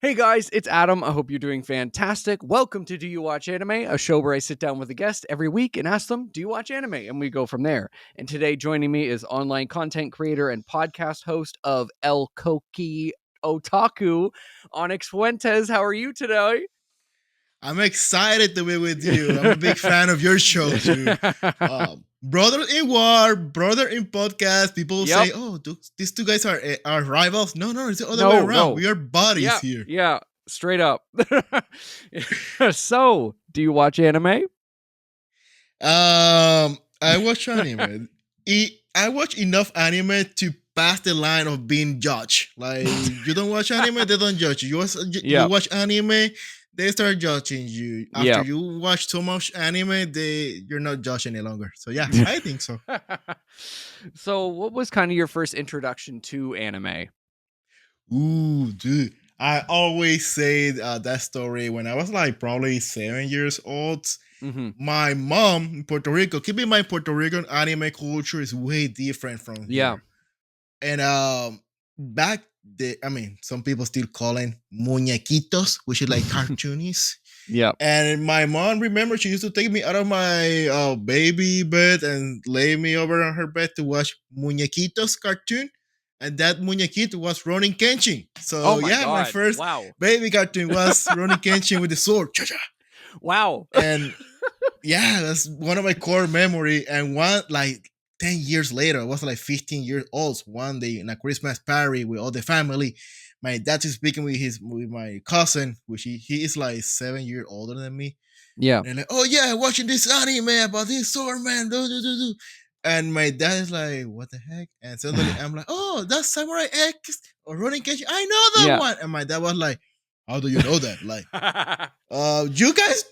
Hey guys, it's Adam. I hope you're doing fantastic. Welcome to Do You Watch Anime, a show where I sit down with a guest every week and ask them, Do you watch anime? And we go from there. And today joining me is online content creator and podcast host of El Koki Otaku, Onix Fuentes. How are you today? I'm excited to be with you. I'm a big fan of your show too. Brother in war, brother in podcast. People Yep. say, "Oh, these two guys are rivals." No, it's the other way No, around. no. We are buddies Yeah, here. yeah. Straight up. So, do you watch anime? I watch anime. I watch enough anime to pass the line of being judged. Like you don't watch anime, they don't judge you. You Yeah, watch anime, they start judging you. After yeah. you watch so much anime, you're not judged any longer. So yeah, I think so. So, what was kind of your first introduction to anime? Ooh, dude. I always say that story when I was like probably 7 years old. Hmm. My mom in Puerto Rico, keep in mind, Puerto Rican anime culture is way different from Yeah. here. And back I mean, some people still calling muñequitos, which is like cartoonies. Yeah. And my mom, remember, she used to take me out of my baby bed and lay me over on her bed to watch muñequitos cartoon. And that muñequito was Ronin Kenshin. Oh So my yeah, my god. first Wow. baby cartoon was Ronin Kenshin with the sword. Cha-cha. Wow. And yeah, that's one of my core memory. And one like 10 years later, I was like 15 years old. One day in a Christmas party with all the family, my dad is speaking with my cousin, which he is like 7 years older than me. Yeah. And they're like, oh yeah, watching this anime about this sword man. Do, do, do, do. And my dad is like, what the heck? And suddenly I'm like, oh, that's Samurai X or Ronin Kenshin. I know that Yeah. one. And my dad was like, how do you know that? Like, you guys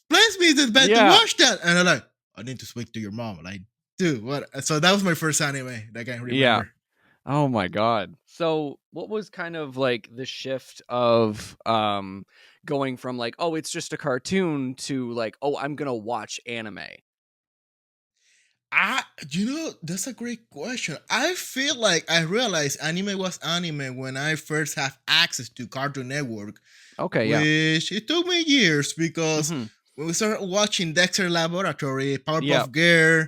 placed me to bed to Yeah. watch that. And I'm like, I need to speak to your mom. Like, dude, what? So that was my first anime that I can remember. Yeah. Oh my god. So, what was kind of like the shift of going from like, oh, it's just a cartoon to like, oh, I'm going to watch anime? That's a great question. I feel like I realized anime was anime when I first have access to Cartoon Network, Okay, yeah. which it took me years because Mhm. when we started watching Dexter Laboratory, Yeah. Powerpuff Girl,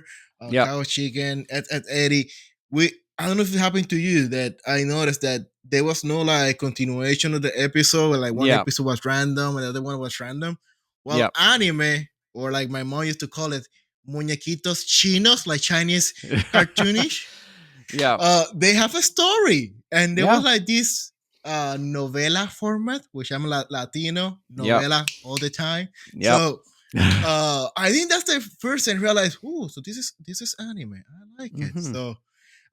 Yeah. Cow Chicken, at Eddie, I don't know if it happened to you that I noticed that there was no like continuation of the episode. Like one Yeah. episode was random and the other one was random. Well, Yeah. anime, or like my mom used to call it, muñequitos chinos, like Chinese cartoonish. Yeah. They have a story, and there Yeah. was like this novela format, which I'm Latino Yeah. novela all the time. Yep. So I think that's the first and realize, oh, so this is anime. I like it. Mhm. So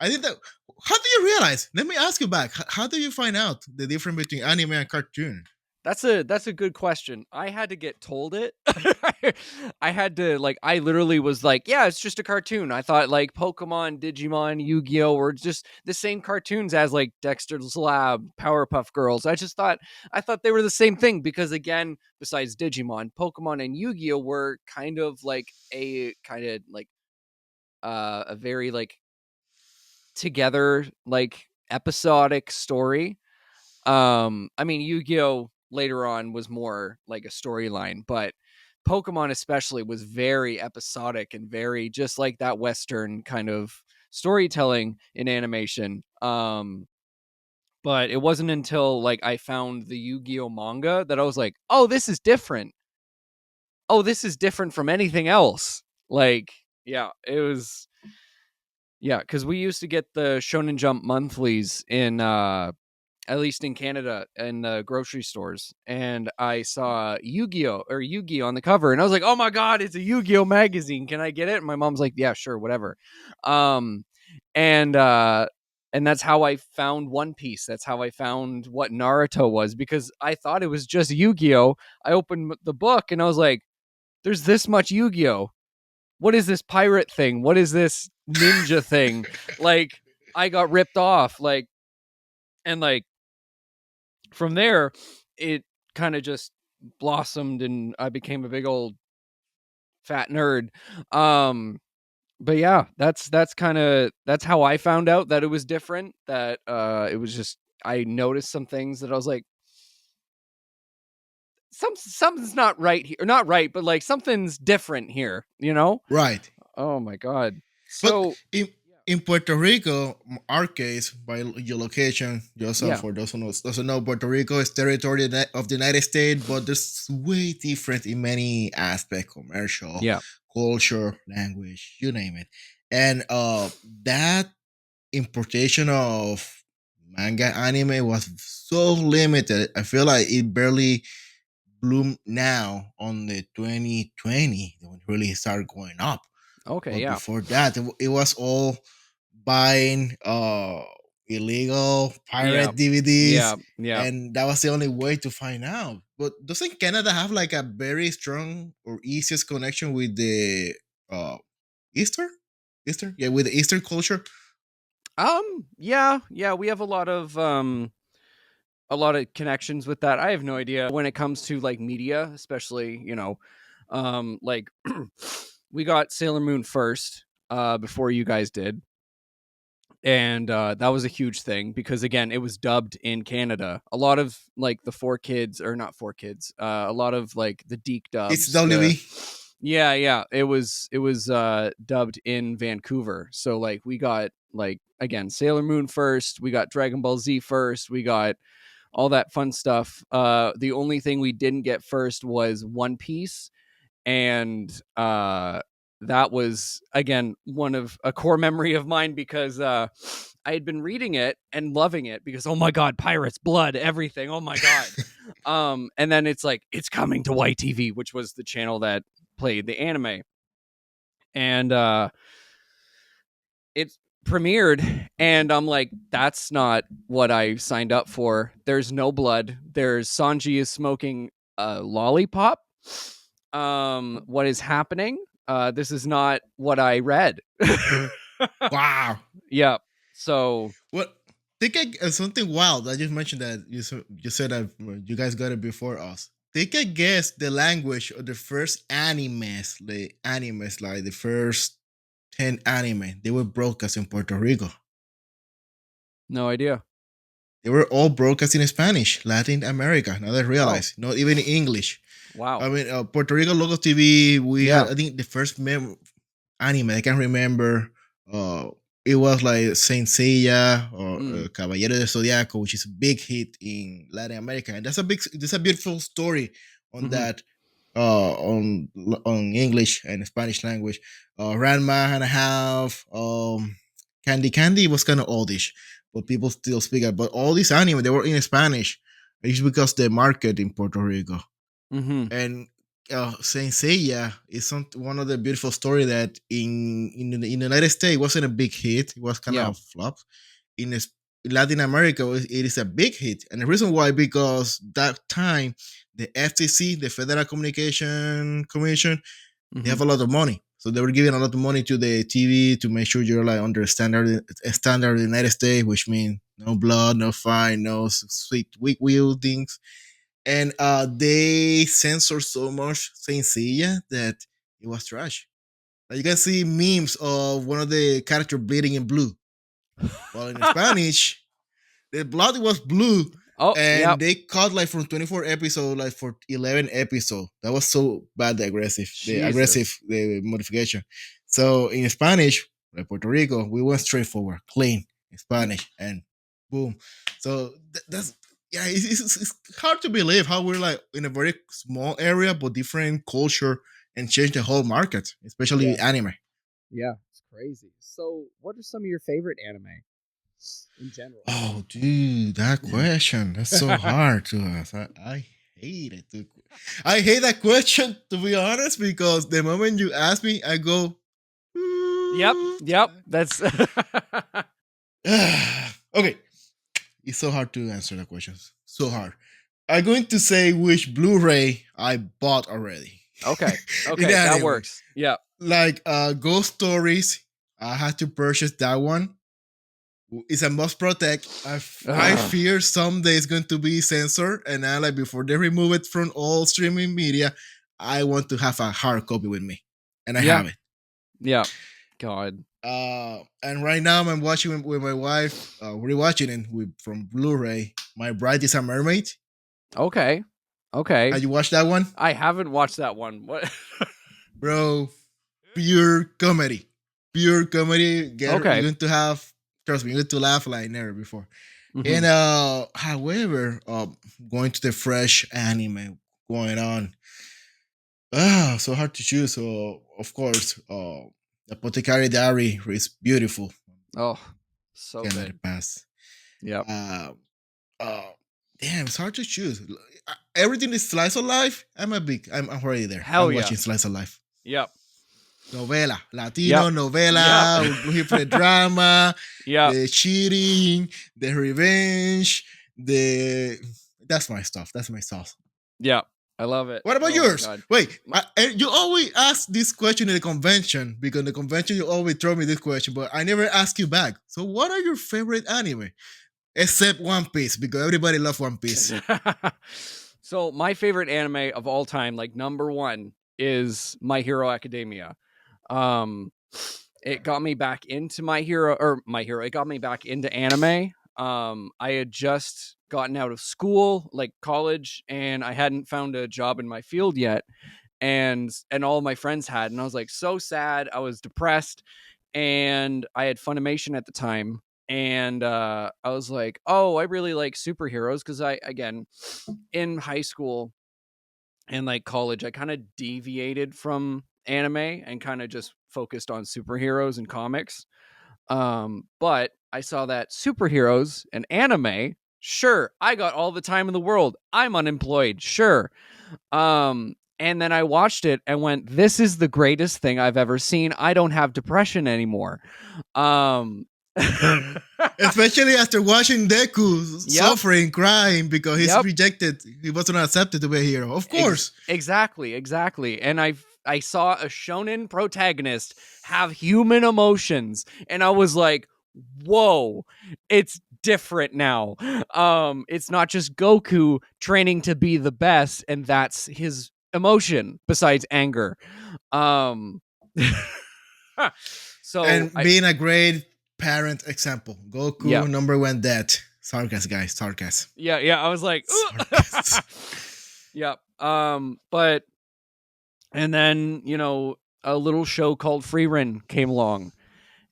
I think that. How do you realize? Let me ask you back. How do you find out the difference between anime and cartoon? That's a good question. I had to get told it. I had to like I literally was like, yeah, it's just a cartoon. I thought like Pokemon, Digimon, Yu-Gi-Oh were just the same cartoons as like Dexter's Lab, Powerpuff Girls. I thought they were the same thing because again, besides Digimon, Pokemon and Yu-Gi-Oh were kind of like a very like together like episodic story. I mean, Yu-Gi-Oh later on was more like a storyline, but Pokemon especially was very episodic and very just like that Western kind of storytelling in animation. But it wasn't until like I found the Yu-Gi-Oh manga that I was like, oh, this is different. Oh, this is different from anything else. Like, yeah, it was yeah, because we used to get the Shonen Jump monthlies in at least in Canada in the grocery stores, and I saw Yu-Gi-Oh or Yu-Gi on the cover, and I was like, "Oh my god, it's a Yu-Gi-Oh magazine! Can I get it?" And my mom's like, "Yeah, sure, whatever." Um, and uh, and that's how I found One Piece. That's how I found what Naruto was because I thought it was just Yu-Gi-Oh. I opened the book and I was like, "There's this much Yu-Gi-Oh. What is this pirate thing? What is this ninja thing?" Like, I got ripped off. Like from there, it kind of just blossomed and I became a big old fat nerd. Um, but yeah, that's how I found out that it was different. That it was just I noticed some things that I was like, something's not right here, not right, but like something's different here, you know? Right. Oh my god. But So in Puerto Rico, our case, by your location, just yeah, for those who doesn't know, Puerto Rico is territory of the United States, but there's way different in many aspects, commercial, yeah, culture, language, you name it. And that importation of manga anime was so limited. I feel like it barely bloomed now on the 2020 when it really started going up. okay, But yeah, before that, it was all buying illegal yeah, pirate DVDs, yeah, yeah. and that was the only way to find out. But doesn't Canada have like a very strong or easiest connection with the uh Easter? Easter? Yeah, with the Eastern culture. Yeah, yeah, we have a lot of connections with that. I have no idea when it comes to like media, especially, like we got Sailor Moon first before you guys did. And that was a huge thing because again, it was dubbed in Canada. A lot of like the four kids or not four kids, a lot of like the Deke It's dubs, the WB. yeah, it was dubbed in Vancouver. So like we got like again Sailor Moon first, we got Dragon Ball Z first, we got all that fun stuff. The only thing we didn't get first was One Piece, and that was again one of a core memory of mine because I had been reading it and loving it because oh my god, pirates, blood, everything. Oh my god. And then it's like it's coming to YTV, which was the channel that played the anime, and it premiered and I'm like that's not what I signed up for. There's no blood. There's Sanji is smoking a lollipop. What is happening? This is not what I read. Wow. Yeah. So, What? Think something wild. I just mentioned that you said that you guys got it before us. Take a guess the language of the first animes like the first 10 anime. They were broadcast in Puerto Rico. no idea. They were all broadcast in Spanish, Latin America. Now I Oh, realize, not even in English. wow. I mean, Puerto Rico local TV. We had, Yeah. I think, the first anime I can remember. Uh, it was like Saint Seiya or Mm. Caballero de Zodiaco, which is a big hit in Latin America, and that's a beautiful story on Mhm. that on English and Spanish language. Ranma and a half. Candy was kind of oldish, but people still speak it. But all these anime they were in Spanish. It's because the market in Puerto Rico Mhm. and Saint Seiya is one of the beautiful story that in the United States wasn't a big hit. It was kind Yeah. of a flop. In Latin America, it is a big hit, and the reason why because that time the FTC, the Federal Communication Commission, they have Mhm. a lot of money. So they were giving a lot of money to the TV to make sure you're like under standard in the United States, which means no blood, no fine, no sweet weak wheel things, and they censor so much Saint Seiya that it was trash. Like you can see memes of one of the character bleeding in blue. Well, in Spanish, the blood was blue, Oh, and yep. they cut like from 24 episodes, like for 11 episodes. That was so bad. Jesus. The modification. So in Spanish, like Puerto Rico, we went straightforward, clean in Spanish, and boom. So that's yeah. It's hard to believe how we're like in a very small area but different culture and change the whole market, especially Yeah. anime. Yeah. It's crazy. So, what are some of your favorite anime in general? Oh, dude, that question. That's so hard to ask. I hate it. I hate that question, to be honest, because the moment you ask me, I go, Yep. "Hmm." Yep. That's Okay. It's so hard to answer the questions. So hard. I'm going to say which Blu-ray I bought already okay. in Okay, that anime. works. Yeah. Like Ghost Stories, I had to purchase that one. It's a must protect. I Ugh. fear someday it's going to be censored, and I like before they remove it from all streaming media, I want to have a hard copy with me, and I Yeah. have it. Yeah. God. And right now I'm watching with my wife. We're watching it from Blu-ray. My Bride is a Mermaid. Okay. Okay. Have you watched that one? I haven't watched that one. What? Bro, pure comedy. Pure comedy. You're Okay. going to have, trust me, you're going to laugh like never before. And Hmm. however, going to the fresh anime going on. So hard to choose. So of course, Apothecary Diary is beautiful. Oh, so Cannot good. pass. Yep. Uh, uh, Damn, it's hard to choose. Everything is slice of life. I'm already there. Hell I'm yeah. watching slice of life. Yep. Novela, Yep. Latino Yep. novela. We're here for the drama, Yep. the cheating, the revenge, the. That's my stuff. That's my sauce. Yep. I love it. What about Oh my yours? god. Wait, you always ask this question in the convention because in the convention you always throw me this question, but I never ask you back. So, what are your favorite anime? Except One Piece because everybody loves One Piece. So my favorite anime of all time, like number one, is My Hero Academia. Um, it got me back into My Hero. It got me back into anime. I had just gotten out of school, like college, and I hadn't found a job in my field yet, and all my friends had, and I was like so sad. I was depressed, and I had Funimation at the time, and I was like, oh, I really like superheroes because I again in high school and like college, I kind of deviated from anime and kind of just focused on superheroes and comics. But I saw that superheroes and anime, sure, I got all the time in the world. I'm unemployed, sure. And then I watched it and went, this is the greatest thing I've ever seen. I don't have depression anymore. Um, Especially after watching Deku yep, suffering, crying because he's yep. rejected, he wasn't accepted to be a hero. Of course. Exactly. And I saw a shonen protagonist have human emotions, and I was like, "Whoa, it's different now." It's not just Goku training to be the best, and that's his emotion besides anger. Um, so And I being a great parent example. yeah Goku, number one dad. Sarcasm, guys. Sarcasm. yeah I was like, Sarcasm. yeah. But and then a little show called Freerun came along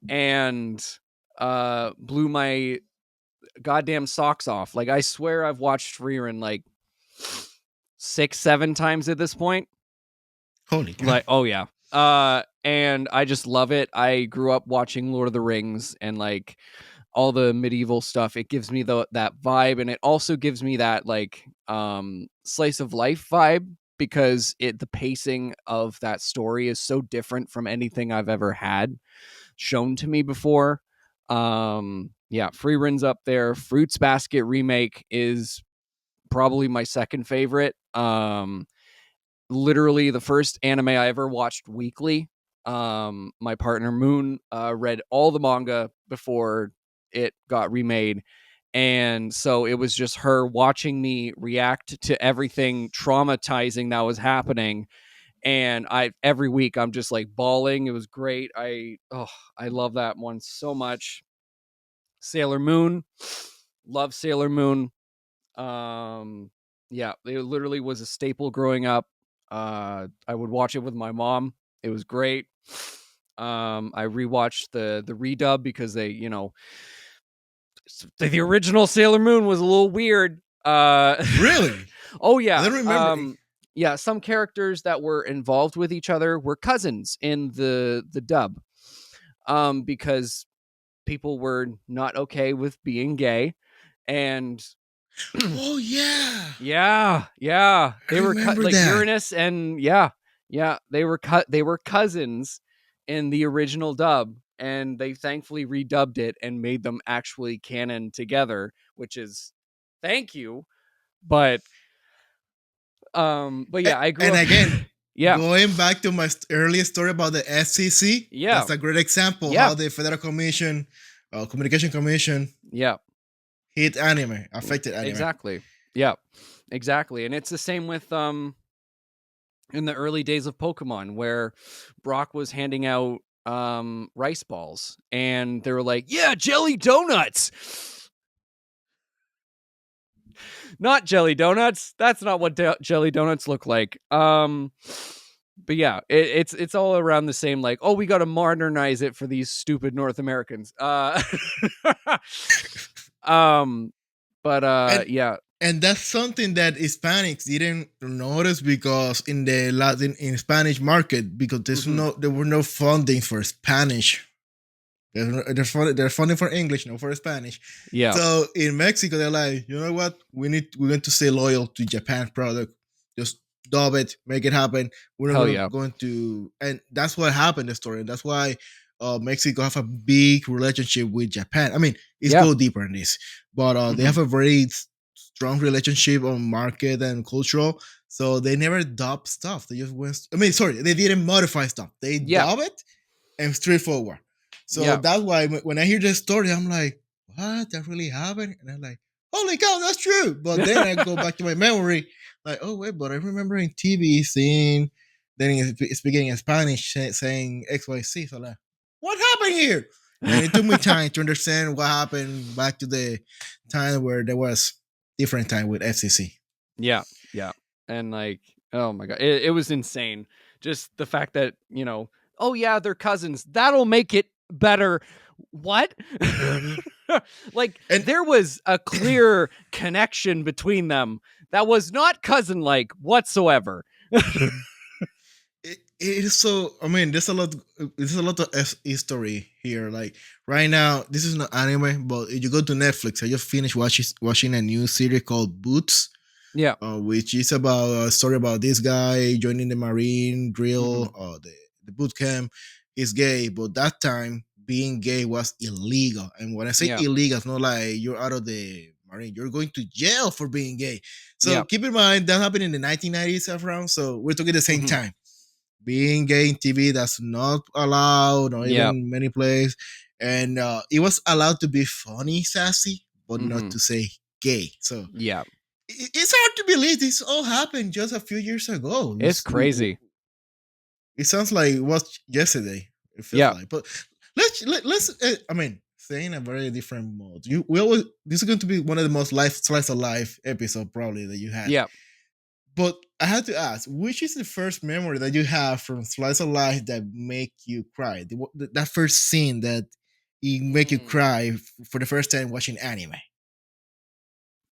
and blew my goddamn socks off. Like I swear I've watched Freerun like 6-7 times at this point. Holy cow. Like, oh yeah. And I just love it. I grew up watching Lord of the Rings and like all the medieval stuff. It gives me that vibe, and it also gives me that like slice of life vibe because the pacing of that story is so different from anything I've ever had shown to me before. Yeah, Free Run's up there. Fruits Basket remake is probably my second favorite. Literally the first anime I ever watched weekly. My partner Moon read all the manga before it got remade. And so it was just her watching me react to everything traumatizing that was happening. And I every week I'm just like bawling. It was great. I love that one so much. Sailor Moon, love Sailor Moon. Um, yeah, it literally was a staple growing up. I would watch it with my mom. It was great. I rewatched the redub because the original Sailor Moon was a little weird. Really? Oh I yeah. don't remember. Yeah, some characters that were involved with each other were cousins in the dub. Because people were not okay with being gay, and Oh, yeah. yeah, I they were remember like that. Uranus, and yeah, they were cousins in the original dub, and they thankfully redubbed it and made them actually canon together, which is thank you. But yeah, I grew And up. again, Yeah, going back to my earlier story about the FCC, yeah, that's a great example yeah, how the Federal Commission, Communication Commission, yeah. hit anime, affected anime. Exactly. Yeah, exactly. And it's the same with in the early days of Pokemon where Brock was handing out rice balls and they were like, "Yeah, jelly donuts." Not jelly donuts. That's not what jelly donuts look like. But yeah, it's all around the same. Like, oh, we got to modernize it for these stupid North Americans. Um, but and yeah, and that's something that Hispanics didn't notice because in the Latin in Spanish market because hmm there were no funding for Spanish. They're funding for English, not for Spanish. yeah, So in Mexico, they're like, you know what? We're going to stay loyal to Japan product. Just dub it, make it happen. We're not hell going to, yeah, and that's what happened. In the story, and that's why Mexico have a big relationship with Japan. I mean, it's yeah, go deeper in this, but they hmm have a very strong relationship on market and cultural. So they never dub stuff. They just went. I mean, sorry, they didn't modify stuff. They yeah, dub it and straightforward. So yeah, that's why when I hear this story, I'm like, what? That really happened? And I'm like, holy cow, that's true. But then I go back to my memory, like, oh, wait, but I remember in TV seeing, then speaking in Spanish, saying XYZ. So like, what happened here? And it took me time to understand what happened back to the time where there was different time with FCC. yeah, yeah, and like, oh my god, it was insane. Just the fact that oh yeah, they're cousins. That'll make it better. What? Like And there was a clear connection between them that was not cousin like whatsoever. it is so. I mean, there's a lot of history here. Like right now, this is not anime, but if you go to Netflix, I just finished watching a new series called Boots, Yeah. which is about a story about this guy joining the Marine drill, hmm the boot camp. He's gay, but that time being gay was illegal. And when I say Yeah. illegal, it's not like you're out of the Marine. You're going to jail for being gay. So Yeah. keep in mind that happened in the 1990s around. So we're talking the same hmm time. Being gay in TV, that's not allowed, or Yeah. even many places. And it was allowed to be funny, sassy, but not hmm to say gay. So Yeah. it's hard to believe this all happened just a few years ago. It's crazy. It sounds like it was yesterday. It feels Yeah. like, but let's. I mean, saying a very different mode. We always this is going to be one of the most life slice of life episode probably that you had. Yeah. But I had to ask, which is the first memory that you have from slice of life that make you cry? That first scene that it make you Mm. cry for the first time watching anime.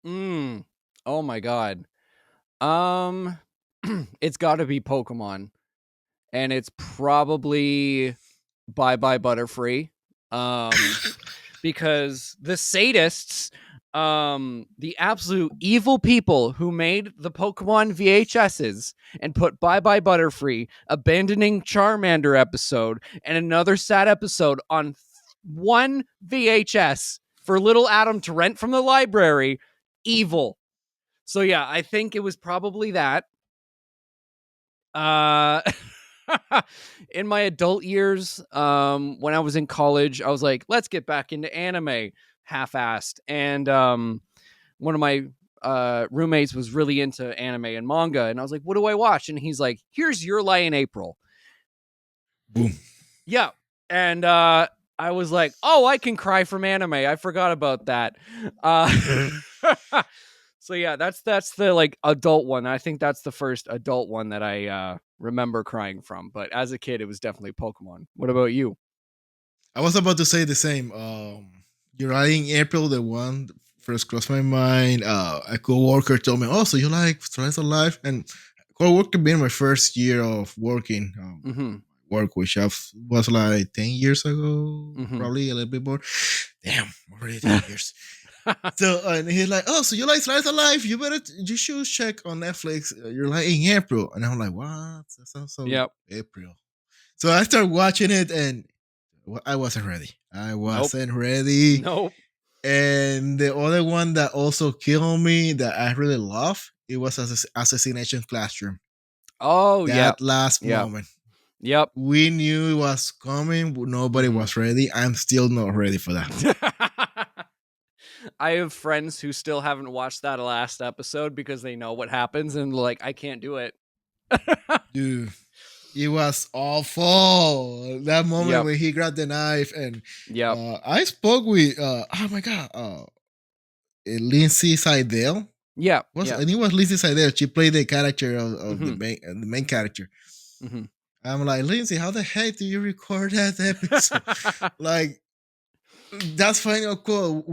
Mm. Oh my god. Um it's got to be Pokemon, and it's probably Bye Bye Butterfree. Um because the sadists, the absolute evil people who made the Pokemon VHSs and put Bye Bye Butterfree, abandoning Charmander episode, and another sad episode on one VHS for little Adam to rent from the library, evil. So yeah, I think it was probably that. Uh in my adult years, when I was in college, I was like, let's get back into anime half-assed. And one of my roommates was really into anime and manga, and I was like, what do I watch? And he's like, here's Your Lie in April. Boom. Yeah. And I was like, oh, I can cry from anime. I forgot about that. So yeah, that's the like adult one. I think that's the first adult one that I remember crying from. But as a kid, it was definitely Pokemon. What about you? I was about to say the same. You're writing April, the one first crossed my mind. A coworker told me, "Oh, so you like Slice of Life?" And coworker being my first year of working, Mm-hmm. work which was like 10 years ago, Mm-hmm. probably a little bit more. Damn, already 10 years. So and he's like, "Oh, so you like Slice of Life? You should check on Netflix. You're like in April." And I'm like, "What? That sounds so Yep. April." So I started watching it, and I wasn't ready. I Nope. wasn't ready. Nope. And the other one that also killed me that I really love, it was Assassination Classroom. Oh yeah. That last Yeah. moment. Yep. We knew it was coming, but nobody Mm-hmm. was ready. I'm still not ready for that. I have friends who still haven't watched that last episode because they know what happens and like I can't do it. Dude, it was awful. That moment Yep. when he grabbed the knife and Yep. I spoke with oh my god, Lindsay Seidel. Yeah, Was yeah. I think it was Lindsay Seidel. She played the character of Hmm. the main character. Hmm. I'm like, Lindsay, how the heck do you record that episode? Like, that's fine, of course.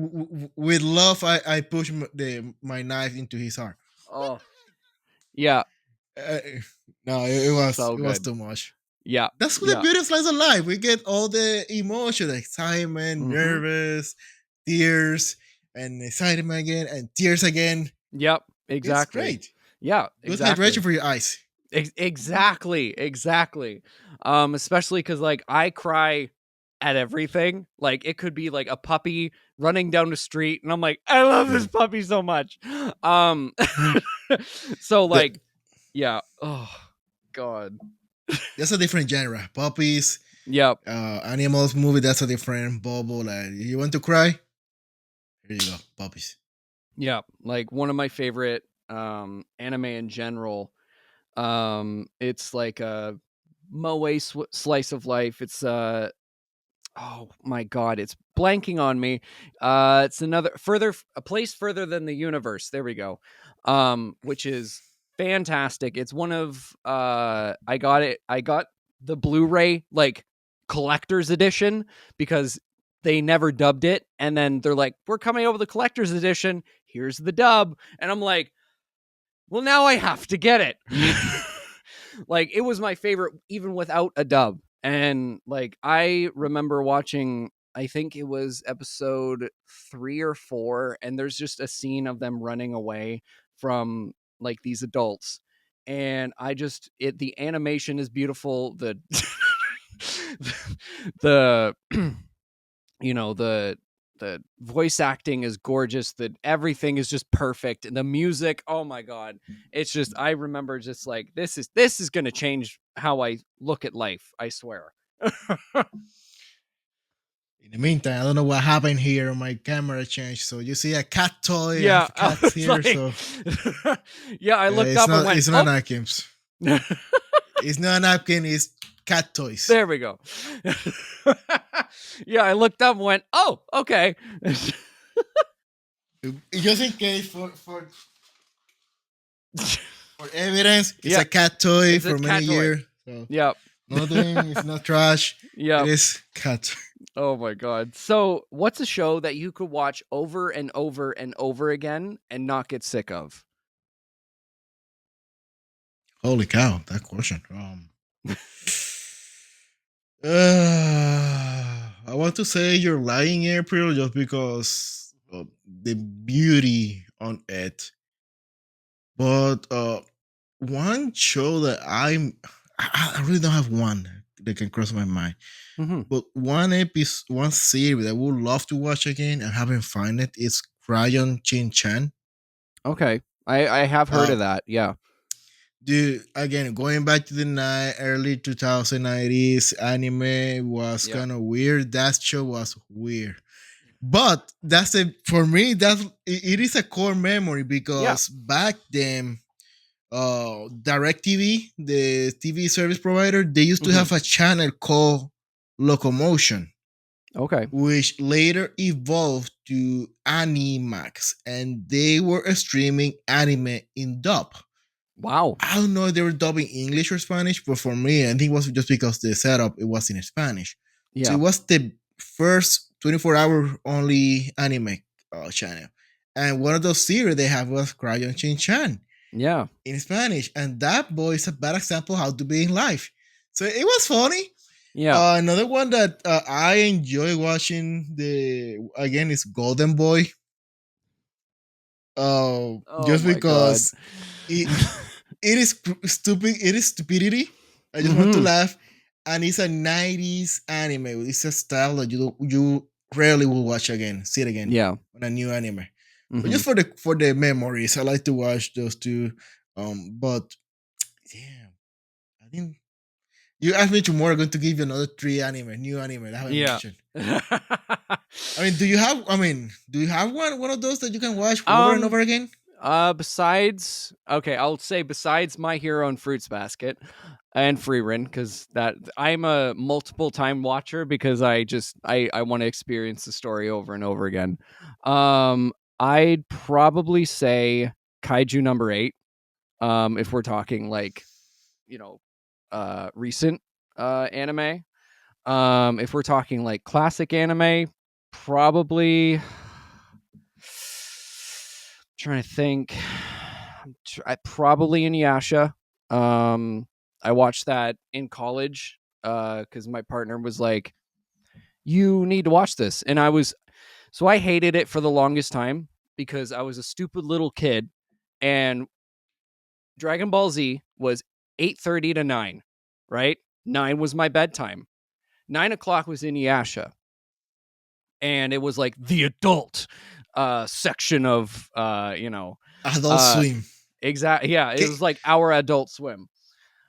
With love, I push my knife into his heart. Oh, yeah. Uh, no, So it was good. too much. Yeah, That's the yeah. beauty of slice of life. We get all the emotion, excitement, Hmm. nervous, tears, and excitement again, and tears again. Yep, It's exactly. great. Yeah, Good hydration exactly. for your eyes. Exactly, exactly. Especially because like I cry at everything. Like it could be like a puppy running down the street, and I'm like, I love Yeah. this puppy so much. Um, so The, like, yeah. Oh God. that's a different genre. Puppies, Yep. animals movie. That's a different bubble. Like, you want to cry? Here you go, puppies. Yep. Like one of my favorite anime in general. It's like a moe slice of life. It's oh my god, it's blanking on me. It's another further a place further than the universe. There we go. Which is fantastic. It's one of I got it. I got the Blu-ray like collector's edition because they never dubbed it, and then they're like, "We're coming out with a collector's edition. Here's the dub," and I'm like, "Well, now I have to get it." Like it was my favorite even without a dub. And like I remember watching, I think it was episode 3 or 4, and there's just a scene of them running away from like these adults, and I just it the animation is beautiful, the you know the voice acting is gorgeous, that everything is just perfect, and the music, oh my god, it's just I remember just like this is going to change how I look at life, I swear. In the meantime, I don't know what happened here. My camera changed, so you see a cat toy. I Yeah, have I cats was here, like so yeah, I looked up and went, it's not oh. napkins. It's not a napkin. It's cat toys. There we go. Yeah, I looked up and went, oh, okay. Just in case for evidence, it's Yeah, a cat toy it's a for many cat toy. years. So Yep. nothing. It's not trash. It Yep. is cat. Oh my god. So, what's a show that you could watch over and over and over again and not get sick of? Holy cow! That question. I want to say you're lying, April, just because of the beauty on it. But one show that I really don't have one that can cross my mind. Hmm. But one series that I would love to watch again and haven't find it is Crayon Chin Chan. Okay. I have heard Uh, of that. Yeah. Dude, again, going back to the early 2090s, anime was Yeah. kind of weird. That show was weird. But that's a for me. It is a core memory Yeah. because back then, DirecTV, the TV service provider, they used to Hmm. have a channel called Locomotion, Okay. which later evolved to Animax, and they were streaming anime in dub. Wow. I don't know if they were dubbing English or Spanish, but for me, I think it was just because the setup it was in Spanish. So it Yeah. was the first 24-hour only anime channel. And one of those series they have was Crayon Shin Chan Yeah. in Spanish. And that boy is a bad example how to be in life. So it was funny. Yeah. Another one that I enjoy watching the again is Golden Boy. Oh Just my god. because it it is stupid. It is stupidity. I just want to Hmm. laugh, and it's a '90s anime. It's a style that you rarely will watch again, see it again Yeah. on a new anime. But Hmm. just for the memories, I like to watch those two. But damn, I think you asked me tomorrow. I'm going to give you another three new anime that I haven't Yeah. mentioned. I mean, do you have? I mean, do you have one of those that you can watch over and um over again? besides, okay, I'll say besides My Hero and Fruits Basket and Freerun, because that I'm a multiple time watcher because I want to experience the story over and over again. I'd probably say Kaiju number 8. If we're talking like, you know, recent anime. If we're talking like classic anime, probably trying to think. Probably Inuyasha. I watched that in college because my partner was like, "You need to watch this," and I hated it for the longest time because I was a stupid little kid, and Dragon Ball Z was 8:30 to 9, right? 9 was my bedtime. 9 o'clock was Inuyasha, and it was like the adult section of Adult uh Swim. exactly, yeah, it Ki- was like our Adult Swim.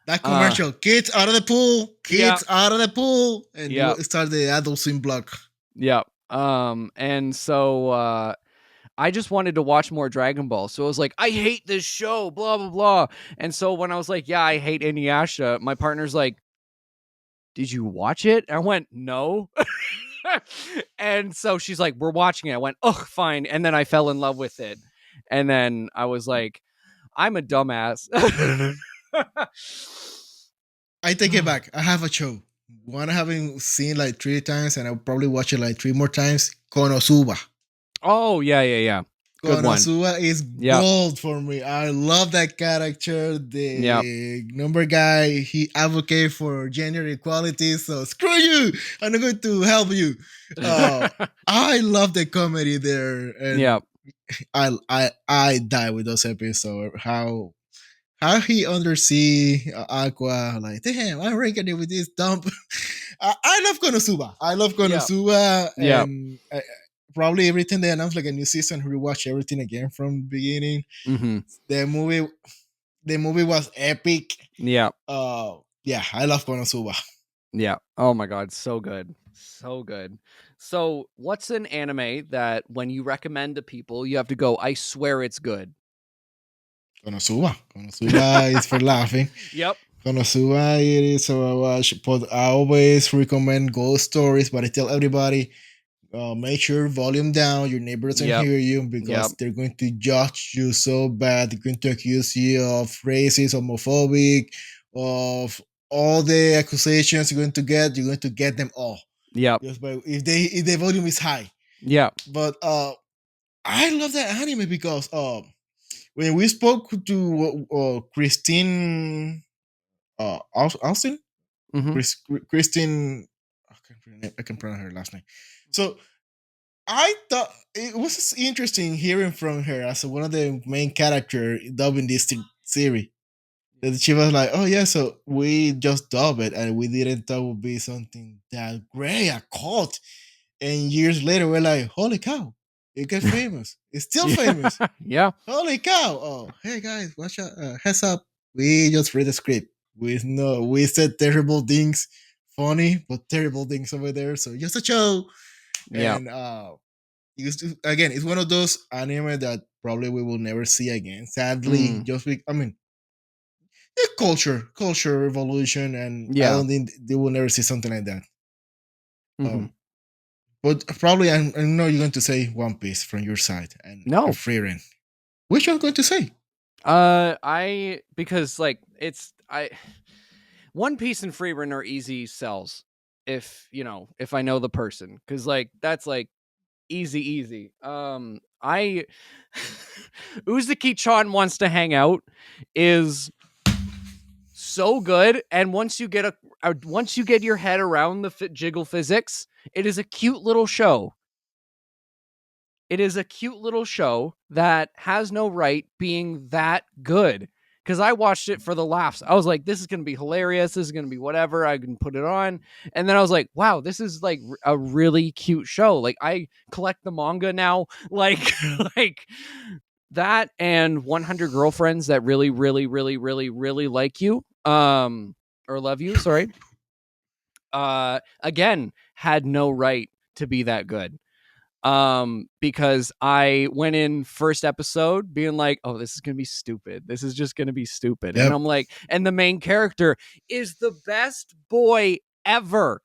that uh commercial, kids out of the pool, yeah, kids out of the pool, and yeah, you start the Adult Swim block. yeah. And so I just wanted to watch more Dragon Ball, so I was like, I hate this show, blah blah blah. And so when I was like, yeah, I hate Inuyasha, my partner's like, did you watch it? I went, no. And so she's like, we're watching it. I went, oh, fine. And then I fell in love with it. And then I was like, I'm a dumbass. I take it back. I have a show. One I haven't seen like 3 times, and I'll probably watch it like 3 more times. Konosuba. Oh, yeah, yeah, yeah. Good one. Konosuba is Yep. gold for me. I love that character. Yep. The number guy, he advocate for gender equality. So screw you. I'm not going to help you. Uh, I love the comedy there, and Yep. I die with those episodes. How he undersea Aqua, like, damn, I'm ranking it with this dump. I love Konosuba. I love Yep. Konosuba, Yep. and probably everything they announce like a new season, rewatch everything again from the beginning. Mm-hmm. The movie, the movie was epic. Yep. Yeah, I love Konosuba. Yeah. Oh my God. So good. So good. So, what's an anime that when you recommend to people, you have to go, I swear it's good? Konosuba is for laughing. Yep. Konosuba it is a watch, but I always recommend ghost stories. But I tell everybody, make sure volume down. Your neighbor doesn't Yep. hear you Yep. because they're going to judge you so bad. They're going to accuse you of racist, homophobic, of all the accusations you're going to get. You're going to get them all. Yep. Just by if the volume is high. Yep. But I love that anime because when we spoke to Christine Austin, Mm-hmm. Christine, I can pronounce her last name. So I thought it was interesting hearing from her as one of the main character dubbing this series. That she was like, "Oh yeah, so we just dub it, and we didn't thought it would be something that great, a cult." And years later, we're like, "Holy cow, it got famous! It's still Yeah. famous! Yeah. Holy cow! Oh, hey guys, watch out! Heads up, we just read the script. We said terrible things, funny but terrible things over there. So just a show, Yeah. and again, it's one of those anime that probably we will never see again. Sadly, Mm. I mean, culture evolution, and I Yeah. don't think they will never see something like that. Mm-hmm. Um, but probably I know you're going to say One Piece from your side and No. Freeren. Which I'm going to say I because like it's I One Piece and Freeburn are easy sells if I know the person, because like that's like easy. I Uzuki-chan wants to hang out is so good, and once you get your head around the jiggle physics, it is a cute little show. It is a cute little show that has no right being that good. Because I watched it for the laughs. I was like, this is going to be hilarious. This is going to be whatever. I can put it on. And then I was like, wow, this is like a really cute show. Like, I collect the manga now. Like, like that and 100 girlfriends that really, really, really, really, really like you. Or love you. Sorry. Again, had no right to be that good, because I went in first episode being like, oh, this is gonna be stupid, this is just gonna be stupid, and yep. I'm like, and the main character is the best boy ever.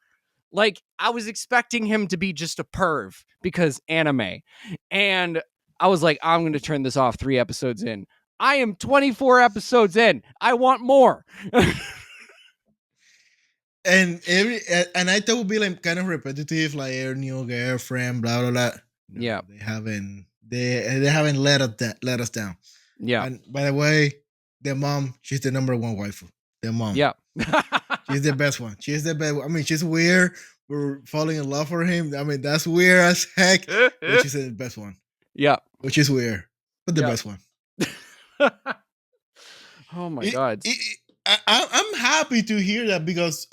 Like, I was expecting him to be just a perv because anime, and I was like, I'm gonna turn this off 3 episodes in. I am 24 episodes in. I want more. And I thought it would be like kind of repetitive, like your new girlfriend, blah blah blah. Yeah. No, they haven't let us down. Yeah. And by the way, the mom, she's the number one waifu. The mom, Yeah. she's the best one. She's the best. I mean, she's weird. We're falling in love for him. I mean, that's weird as heck. But she's the best one. Yeah. Which is weird, but the Yeah. best one. Oh my god. I'm happy to hear that because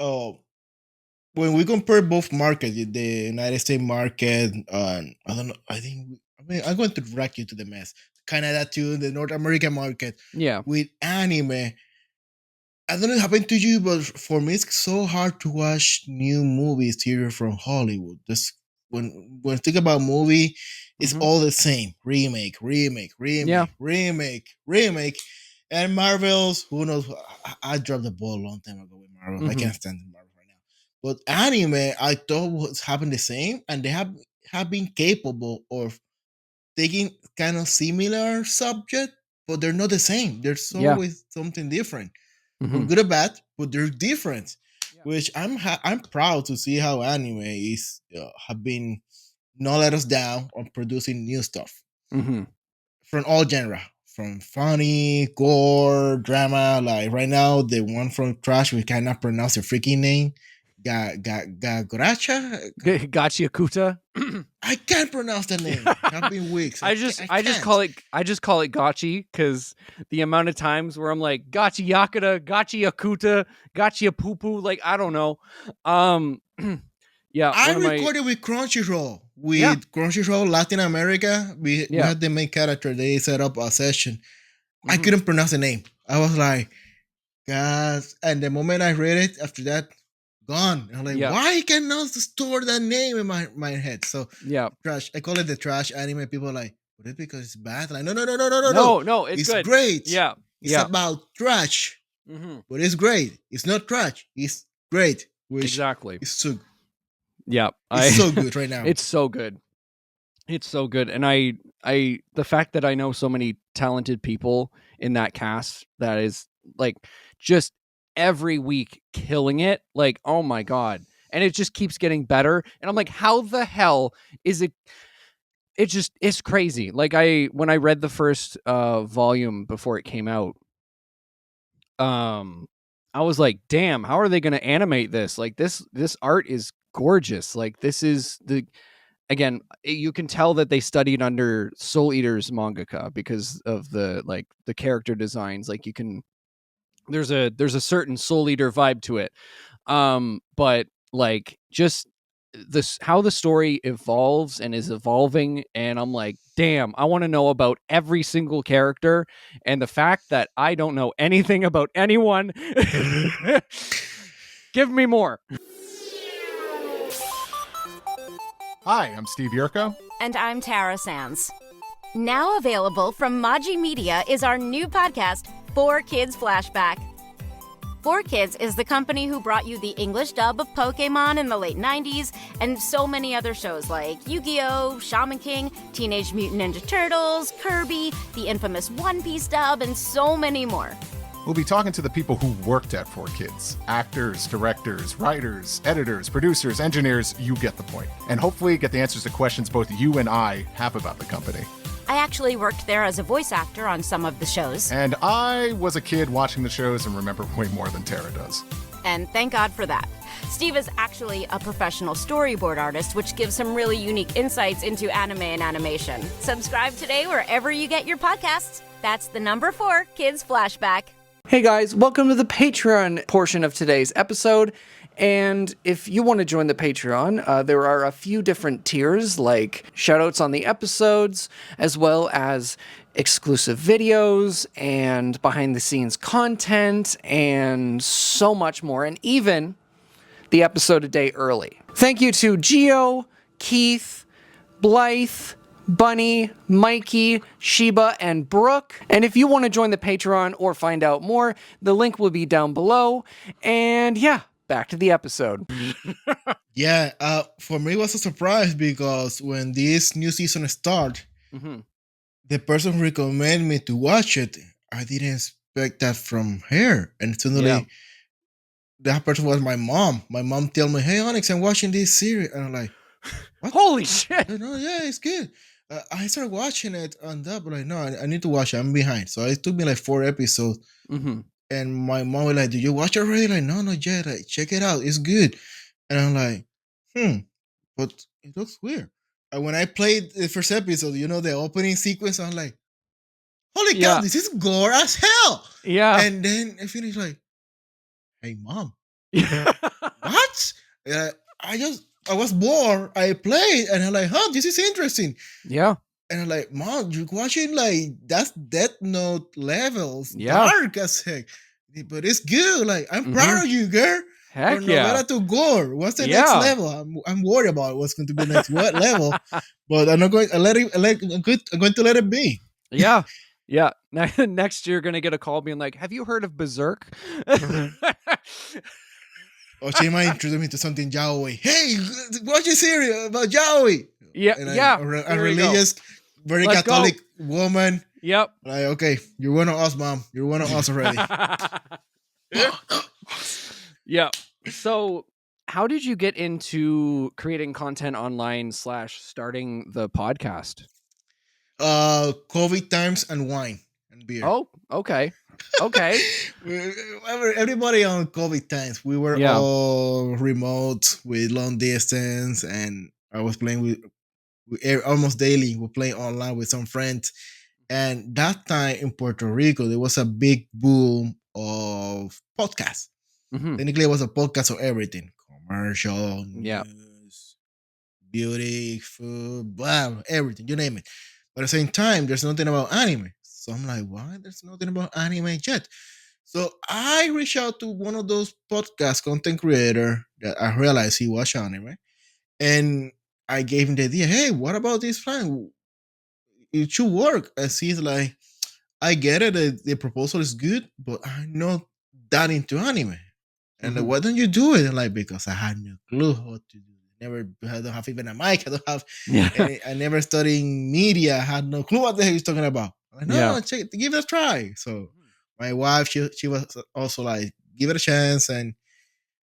when we compare both markets, the United States market, I don't know, I'm going to drag you to the mess. Canada too, the North American market. Yeah. With anime, I don't know what happened to you, but for me, it's so hard to watch new movies here from Hollywood. This when I think about movie, it's all the same: remake, remake, remake, Yeah. remake, remake. And Marvel's, who knows? I dropped the ball a long time ago with Marvel. I can't stand Marvel right now. But anime, I thought was happened the same, and they have been capable of taking kind of similar subject, but they're not the same. There's Yeah. always something different, for Mhm. good or bad, but they're different. Yeah. Which I'm proud to see how anime is have been not let us down on producing new stuff Mhm. from all genre, from funny, gore, drama. Like right now, the one from Trash, we cannot pronounce the freaking name. Goracha. Gotcha Kuta. I can't pronounce the name. Have been weeks. I just can't. call it Gotchi because the amount of times where I'm like Gotchi Yakuta, Gotchi Yakuta, Gotchi Poo, like I don't know. Yeah, I one of my recorded with Crunchyroll. yeah, With Crunchyroll Latin America, we yeah, had the main character. They set up a session. I mhm, couldn't pronounce the name. I was like, God. And the moment I read it, after that, gone. I'm like, yeah, why cannot store that name in my head? So yeah. trash. I call it the trash anime. People are like, but it's because it's bad. Like, no, no, no, no, no, no, no. No, no, it's It's good. great. Yeah, It's yeah, about trash, hmm but it's great. It's not trash. It's great. Which exactly. is so Yeah, it's so good right now. it's so good. It's so good, and the fact that I know so many talented people in that cast that is like just every week killing it, like oh my god, and it just keeps getting better, and I'm like, how the hell is it? It's crazy. Like when I read the first volume before it came out, um, I was like, damn, how are they going to animate this? Like this art is gorgeous. Like this is the again, you can tell that they studied under Soul Eater's mangaka because of the character designs. Like you can there's a certain Soul Eater vibe to it. But like just this how the story evolves and is evolving, and I'm like, damn, I want to know about every single character, and the fact that I don't know anything about anyone. Give me more. Hi, I'm Steve Yurko. And I'm Tara Sands. Now available from Maji Media is our new podcast, 4Kids Flashback. 4Kids is the company who brought you the English dub of Pokemon in the late 90s and so many other shows like Yu-Gi-Oh!, Shaman King, Teenage Mutant Ninja Turtles, Kirby, the infamous One Piece dub, and so many more. We'll be talking to the people who worked at 4Kids. Actors, directors, writers, editors, producers, engineers, you get the point. And hopefully get the answers to questions both you and I have about the company. I actually worked there as a voice actor on some of the shows. And I was a kid watching the shows and remember way more than Tara does. And thank God for that. Steve is actually a professional storyboard artist, which gives some really unique insights into anime and animation. Subscribe today wherever you get your podcasts. That's the number 4 Kids Flashback. Hey guys, welcome to the Patreon portion of today's episode. And if you want to join the Patreon, there are a few different tiers, like shoutouts on the episodes, as well as exclusive videos and behind the scenes content and so much more, and even the episode a day early. Thank you to Gio, Keith, Blythe, Bunny, Mikey, Sheba, and Brooke. And if you want to join the Patreon or find out more, the link will be down below. And yeah, back to the episode. Yeah, for me it was a surprise because when this new season started, Mm-hmm. the person who recommended me to watch it, I didn't expect that from her. And Yeah. suddenly that person was my mom. My mom tell me, "Hey, Onyx, I'm watching this series," and I'm like, "What?" Holy shit. No, yeah, it's good. I started watching it on that, but like, no, I need to watch it. I'm behind. So it took me like 4 episodes. Mm-hmm. And my mom was like, "Did you watch it already?" Like, no, not yet. Like, check it out. It's good. And I'm like, but it looks weird. And when I played the first episode, the opening sequence, I'm like, holy cow, Yeah. this is gore as hell. Yeah. And then I finished like, hey, mom, Yeah. what? Uh, I was bored. I played and I'm like, this is interesting. Yeah. And I'm like, mom, you're watching like that's Death Note levels, Yeah. dark as heck. But it's good. Like, I'm Mhm. proud of you, girl. Heck From yeah. novella to gore. What's the next Yeah. level? I'm worried about what's going to be the next level. But I'm not going. I'm going to let it be. Yeah. Yeah. Next you're gonna get a call being like, have you heard of Berserk? Or she might introduce me to something yaoi. Hey, watch a series about yaoi. Yeah. And Yeah. a There you go. religious, very Let's Catholic woman. Yep. Like, okay, you're one of us, mom. You're one of us already. Yeah. So how did you get into creating content online / starting the podcast? COVID times and wine and beer. Oh, okay. Okay. Everybody on COVID times. We were Yeah. all remote with long distance, and I was playing with almost daily. We're playing online with some friends, and that time in Puerto Rico, there was a big boom of podcasts. Mhm. Technically, it was a podcast of everything: commercial, Yeah. news, beauty, food, blah, everything, you name it. But at the same time, there's nothing about anime. So I'm like, why? There's nothing about anime yet. So I reached out to one of those podcast content creator that I realized he watched anime, and I gave him the idea. Hey, what about this plan? It should work. And he's like, I get it. The proposal is good, but I'm not that into anime. And like, Mhm. why don't you do it? And like, because I had no clue how to do it. I don't have even a mic. I don't have Yeah. I never studied media. I had no clue what the heck he's talking about. I'm like, no, Yeah. give it a try. So my wife, she was also like, give it a chance, and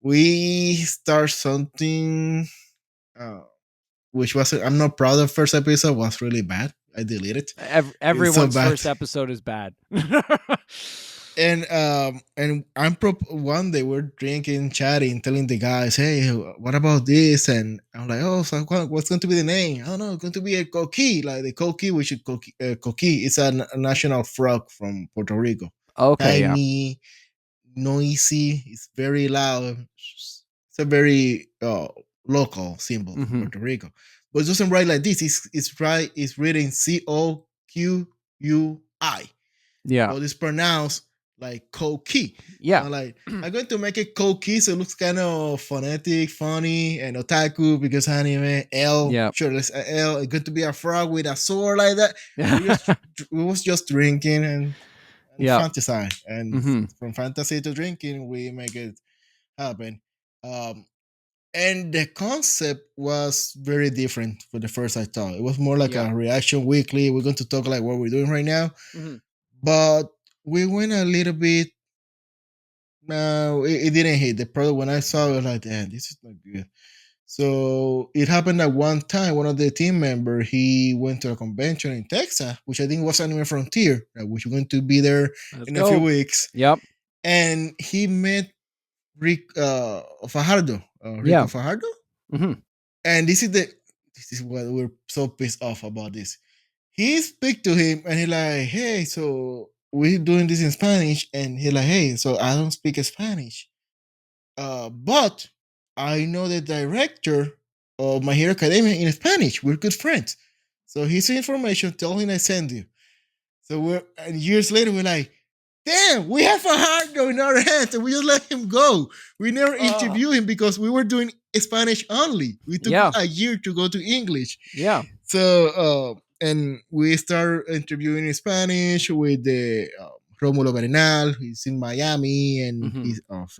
we start something, uh, which was I'm not proud of. First episode was really bad. I deleted it. Everyone's bad. first episode is bad. And one day we're drinking, chatting, telling the guys, hey, what about this? And I'm like, oh, so what's going to be the name? I don't know. It's going to be a coqui, like the coqui. We should coqui. It's a national frog from Puerto Rico. Okay. Yeah. Tiny, noisy. It's very loud. It's a very local symbol for Mhm. Puerto Rico, but it doesn't write like this. It's written COQUI, Yeah. but it's pronounced like Koki. Yeah. So I'm going to make it Koki so it looks kind of phonetic, funny, and otaku because anime. L, Yeah. sure, let's L. It's going to be a frog with a sword like that. We was just drinking and Yeah. fantasy, and Mhm. from fantasy to drinking, we make it happen. And the concept was very different for the first I thought. It was more like Yeah. a reaction weekly. We're going to talk like what we're doing right now, Mhm. but we went a little bit. No, it didn't hit the product. When I saw it, I was like, damn, this is not good. So it happened at one time. One of the team members he went to a convention in Texas, which I think was Anime Frontier, which we're going to be there Let's in go. a few weeks. Yep. And he met Fajardo, Rico Yeah. Fajardo. Mhm. And this is what we're so pissed off about this. He speak to him and he like, hey, so we're doing this in Spanish, and he like, hey, so I don't speak Spanish, but I know the director of My Hero Academia in Spanish. We're good friends, so his information. Tell him I send you. So and years later we're like, damn, we have a hard in our hands, and we just let him go. We never interviewed him because we were doing Spanish only. We took a year to go to English. Yeah. So and we start interviewing in Spanish with the Romulo Bernal. He's in Miami, and he's of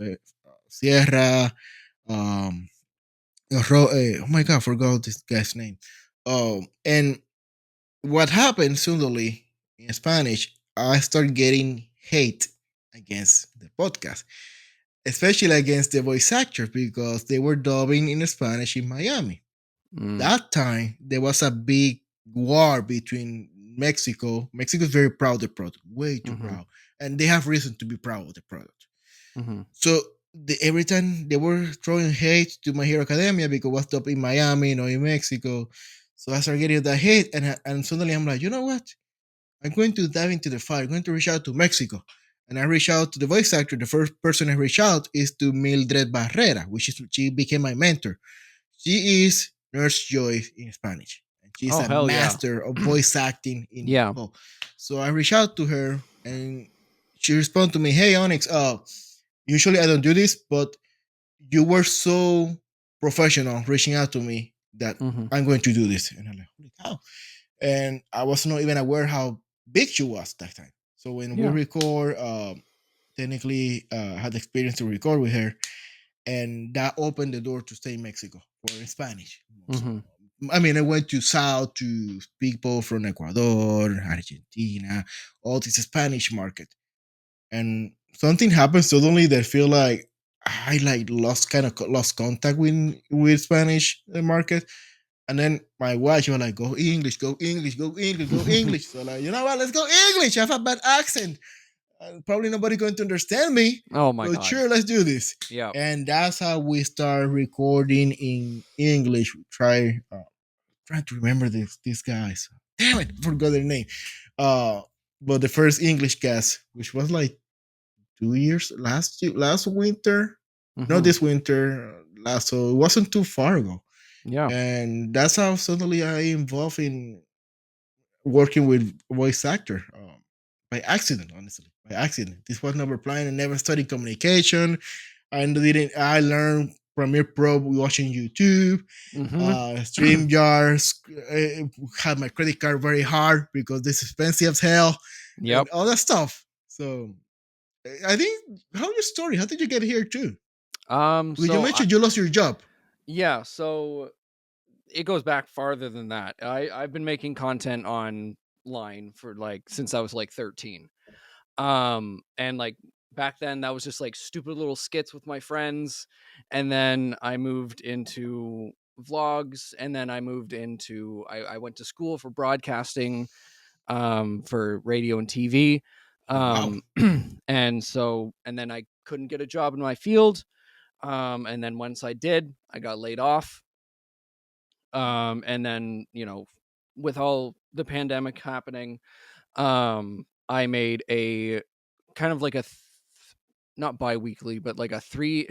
Sierra. Oh my God, I forgot this guy's name. And what happened suddenly in Spanish, I started getting hate against the podcast, especially against the voice actors because they were dubbing in Spanish in Miami. Mm. That time there was a big war between Mexico. Mexico is very proud of the product, way too Mm-hmm. proud, and they have reason to be proud of the product. Mm-hmm. So every time they were throwing hate to My Hero Academia because it was dubbed in Miami, not in Mexico. So I started getting that hate, and suddenly I'm like, you know what? I'm going to dive into the fight. I'm going to reach out to Mexico. And I reach out to the voice actor. The first person I reach out is to Mildred Barrera, which is she became my mentor. She is Nurse Joy in Spanish. And she's Oh, a hell yeah. master of voice acting in Yeah. well. So I reach out to her and she responded to me, hey Onyx, usually I don't do this, but you were so professional reaching out to me that Mm-hmm. I'm going to do this. And I'm like, holy cow. And I was not even aware how big she was that time. So when we Yeah. record, technically, I had the experience to record with her, and that opened the door to stay in Mexico for in Spanish. So, Mm-hmm. I mean, I went to South to people from Ecuador, Argentina, all this Spanish market, and something happened suddenly that feel like I like lost contact with Spanish market. And then my wife, she was like, go English, go English, go English, go English. So like, you know what? Let's go English. I have a bad accent. Probably nobody going to understand me. Oh my But God. sure, let's do this. Yeah. And that's how we start recording in English. We trying to remember these guys. Damn it, I forgot their name. Uh, but the first English cast, which was like 2 years last winter, not Mm-hmm. this winter, last, so it wasn't too far ago. Yeah. And that's how suddenly I involved in working with voice actor, by accident, honestly, by accident. This was never planned. I never studied communication. I learned Premiere Pro watching YouTube, Mm-hmm. StreamYards. Had my credit card very hard because this is expensive as hell, Yep. and all that stuff. So I think, how your story? How did you get here too? Because you So mentioned you lost your job. yeah, so it goes back farther than that. I've been making content online for like since I was like 13. And like back then that was just like stupid little skits with my friends, and then I moved into vlogs, and then I went to school for broadcasting, for radio and TV. Oh wow! Um and then I couldn't get a job in my field. And then once I did, I got laid off. And then, with all the pandemic happening, I made a kind of like not bi-weekly, but like a three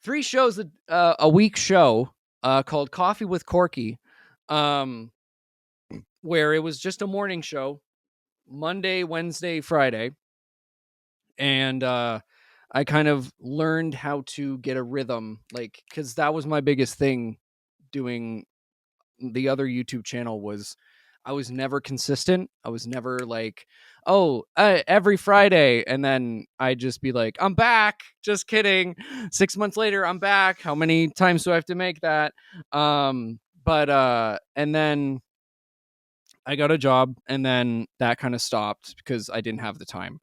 three shows a week show, called Coffee with Corky, um where it was just a morning show, Monday, Wednesday, Friday. And I kind of learned how to get a rhythm, like, cuz that was my biggest thing doing the other YouTube channel. Was I was never consistent. I was never like, oh, every Friday, and then I'd just be like, I'm back. Just kidding. 6 months later, I'm back. How many times do I have to make that? But and then I got a job, and then that kind of stopped because I didn't have the time.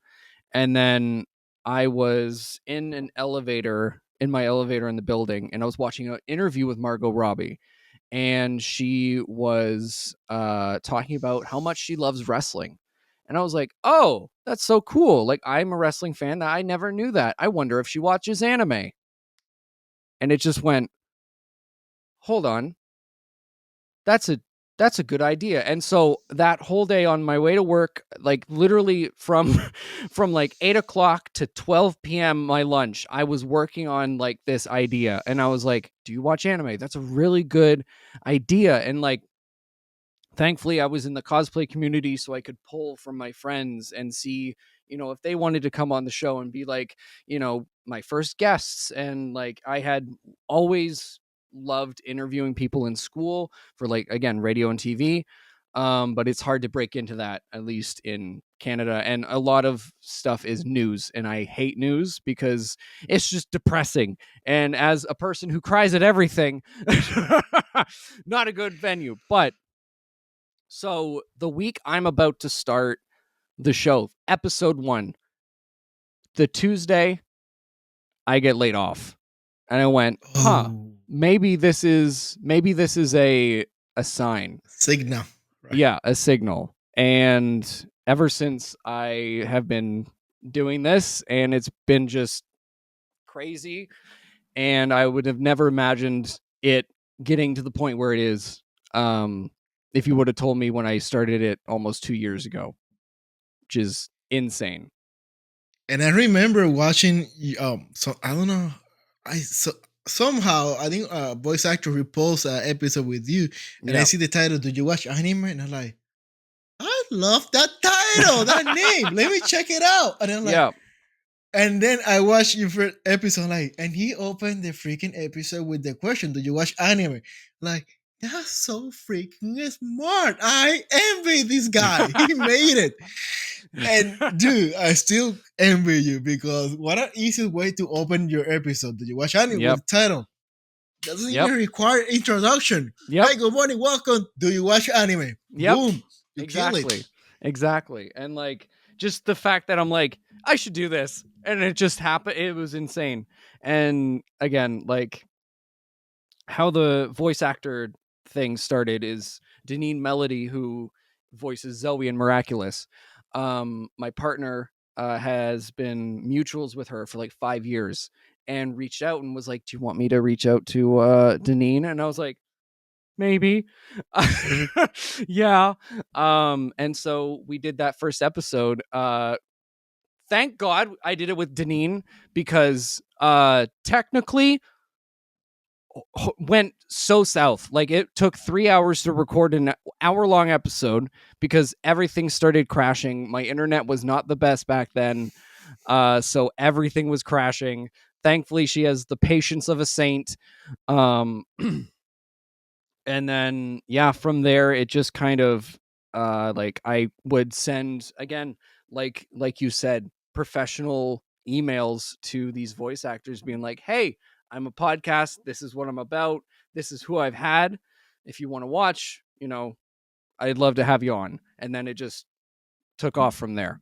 And then I was in my elevator in the building, and I was watching an interview with Margot Robbie, and she was talking about how much she loves wrestling. And I was like, oh, that's so cool. Like, I'm a wrestling fan. That I never knew that. I wonder if she watches anime. And it just went, hold on, that's a good idea. And so that whole day on my way to work, like literally from from like 8 o'clock to 12 p.m., my lunch, I was working on like this idea. And I was like, do you watch anime? That's a really good idea. And like, thankfully I was in the cosplay community, so I could pull from my friends and see, if they wanted to come on the show and be like, my first guests. And like, I had always loved interviewing people in school for, like, again, radio and TV. But it's hard to break into that, at least in Canada. And a lot of stuff is news, and I hate news because it's just depressing. And as a person who cries at everything, not a good venue. But so the week I'm about to start the show, episode 1, the Tuesday I get laid off. And I went, Oh, maybe this is a sign. signal. Right. Yeah, a signal. And ever since I have been doing this, and it's been just crazy, and I would have never imagined it getting to the point where it is, if you would have told me when I started it almost 2 years ago, which is insane. And I remember watching. So I don't know. Somehow I think voice actor reposts an episode with you, and I Yeah. see the title. Do you watch anime? And I'm like, I love that title, that name. Let me check it out. And I'm like, Yeah. and then I watched your first episode, like, and he opened the freaking episode with the question, "Do you watch anime?" Like, that's so freaking smart. I envy this guy. He made it. And dude, I still envy you because what an easy way to open your episode. Do you watch anime Yep. with title? Doesn't Yep. even require introduction. Yep. Hi, good morning, welcome. Do you watch anime? Yep. Boom. You Exactly. kill it. Exactly. And like just the fact that I'm like, I should do this. And it just happened. It was insane. And again, like how the voice actor thing started is Deneen Melody, who voices Zoe in Miraculous. My partner has been mutuals with her for like 5 years and reached out and was like, do you want me to reach out to Deneen? And I was like, maybe. Yeah. And so we did that first episode. Thank God I did it with Deneen because technically went so south. Like it took 3 hours to record an hour-long episode because everything started crashing. My internet was not the best back then. So everything was crashing. Thankfully, she has the patience of a saint. Um and then yeah, from there it just kind of like I would send again, like you said, professional emails to these voice actors being like, hey, I'm a podcast, this is what I'm about, this is who I've had, if you want to watch, I'd love to have you on. And then it just took off from there.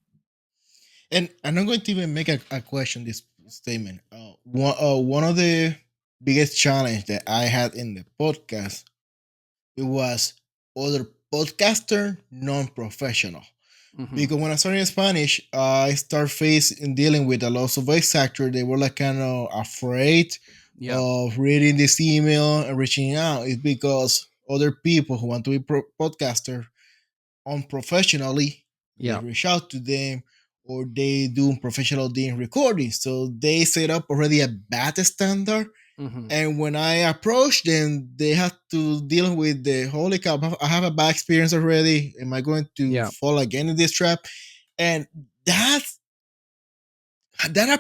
And I'm not going to even make a question this statement. One of the biggest challenge that I had in the podcast, it was other podcaster non-professional. Mhm. Because when I started in Spanish, I start facing dealing with a lot of voice actors. They were like kind of afraid Yeah. of reading this email and reaching out. It's because other people who want to be podcaster unprofessionally, they Yeah. reach out to them or they do professional doing recording. So they set up already a bad standard. Mhm. And when I approach them, they have to deal with the holy cow. I have a bad experience already. Am I going to Yeah. fall again in this trap? And that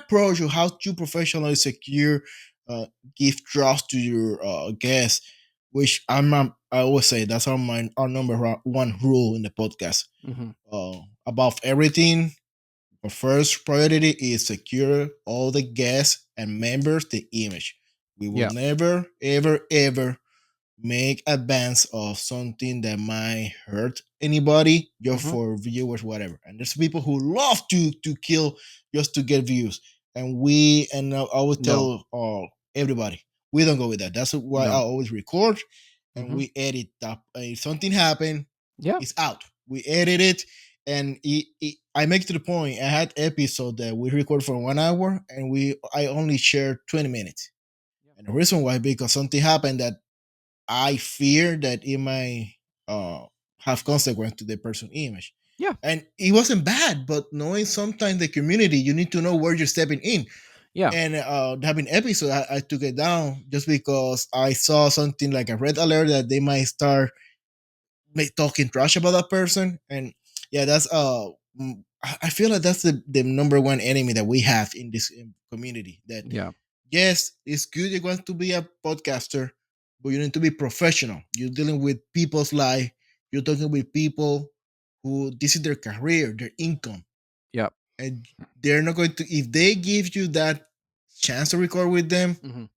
approach of how to professionally secure, give trust to your guests, which I always say that's our number one rule in the podcast. Mhm. Above everything, our first priority is secure all the guests and members the image. We will Yeah. never, ever, ever make advance of something that might hurt anybody just Mhm. for viewers, whatever. And there's people who love to kill just to get views. And I always No. tell everybody, we don't go with that. That's why I No. always record and Mhm. we edit up. If something happened, Yeah. it's out. We edit it, and I make it to the point. I had episode that we record for 1 hour, and I only share 20 minutes. And the reason why, because something happened that I fear that it might have consequence to the person image. Yeah. And it wasn't bad, but knowing sometimes the community, you need to know where you're stepping in. Yeah. And having episode, I took it down just because I saw something like a red alert that they might start talking trash about that person. And yeah, that's I feel like that's the number one enemy that we have in this community. That Yeah. yes, it's good you want to be a podcaster, but you need to be professional. You're dealing with people's life. You're talking with people who this is their career, their income, Yeah. and they're not going to, if they give you that chance to record with them, Mhm.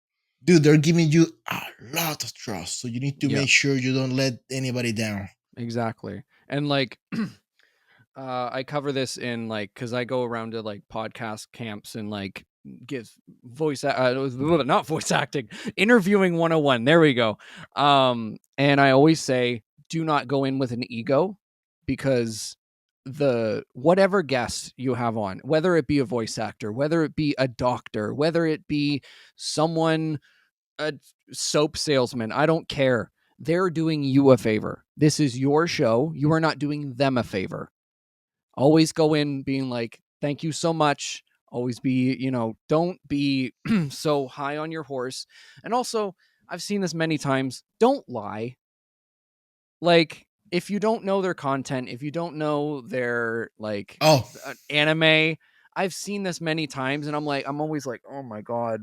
dude, they're giving you a lot of trust. So you need to Yeah. make sure you don't let anybody down. Exactly. And like I cover this in like, cause I go around to like podcast camps and like give not voice acting, interviewing 101. There we go. And I always say, do not go in with an ego, because the whatever guest you have on, whether it be a voice actor, whether it be a doctor, whether it be someone, a soap salesman, I don't care. They're doing you a favor. This is your show. You are not doing them a favor. Always go in being like, thank you so much. Always be, don't be so high on your horse. And also, I've seen this many times. Don't lie. Like, if you don't know their content, if you don't know their like Oh, anime, I've seen this many times, and I'm always like, oh my God.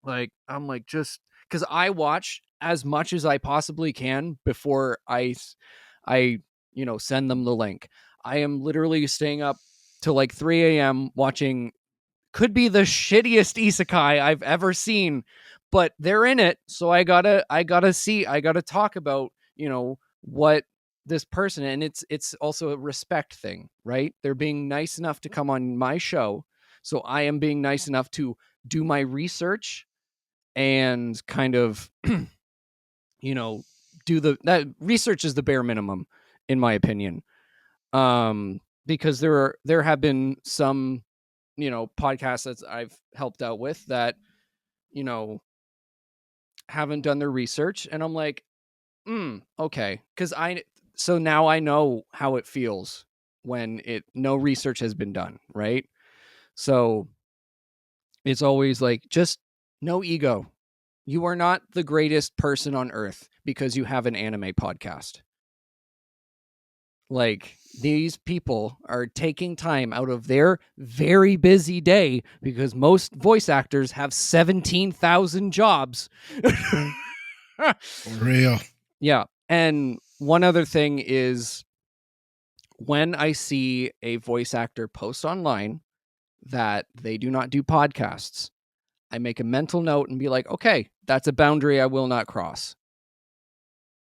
Like, I'm like, just because I watch as much as I possibly can before I send them the link. I am literally staying up till like 3 a.m. watching, could be the shittiest isekai I've ever seen, but they're in it. So I gotta talk about, what this person, and it's also a respect thing, right? They're being nice enough to come on my show. So I am being nice enough to do my research and kind of, do that research is the bare minimum, in my opinion. Because there have been some, podcasts that I've helped out with that, you know, haven't done their research, and I'm like, okay, because so now I know how it feels when no research has been done, right? So it's always like, just no ego. You are not the greatest person on earth because you have an anime podcast. Like, these people are taking time out of their very busy day, because most voice actors have 17,000 jobs. for real. Yeah. And one other thing is, when I see a voice actor post online that they do not do podcasts, I make a mental note and be like, okay, that's a boundary I will not cross.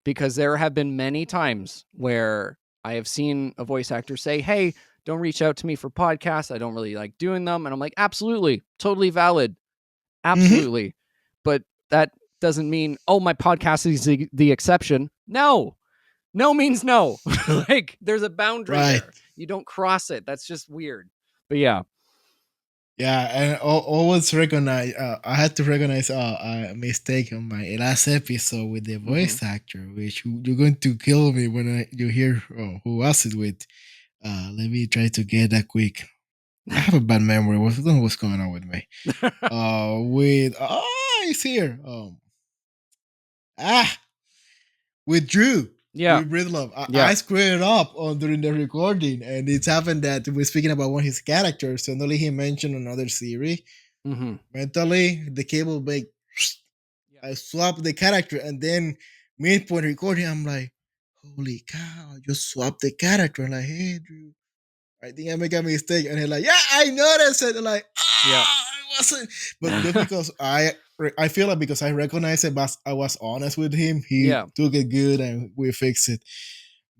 Because there have been many times where I have seen a voice actor say, hey, don't reach out to me for podcasts. I don't really like doing them. And I'm like, absolutely, totally valid. Absolutely. But that doesn't mean, oh, my podcast is the exception. No means no. Like, there's a boundary Right. there. You don't cross it. That's just weird. But yeah. Yeah, and always recognize. I had to recognize a mistake on my last episode with the voice actor, which you're going to kill me when you hear who was it with. Let me try to get that quick. I have a bad memory. I don't know what's going on with me. With he's here. Ah, with Drew. Yeah. Drew Bridlove. Yeah. I screwed it up during the recording, and it's happened that we're speaking about one of his characters. Suddenly he mentioned another series. Mentally, the cable make. I swapped the character, and then midpoint recording, I'm like, holy cow! I just swapped the character. I'm like, hey, Drew, I think I make a mistake, and he's like, yeah, I noticed it. I'm like, I wasn't, but just because I feel like because I recognize it, but I was honest with him, he took it good, and we fixed it.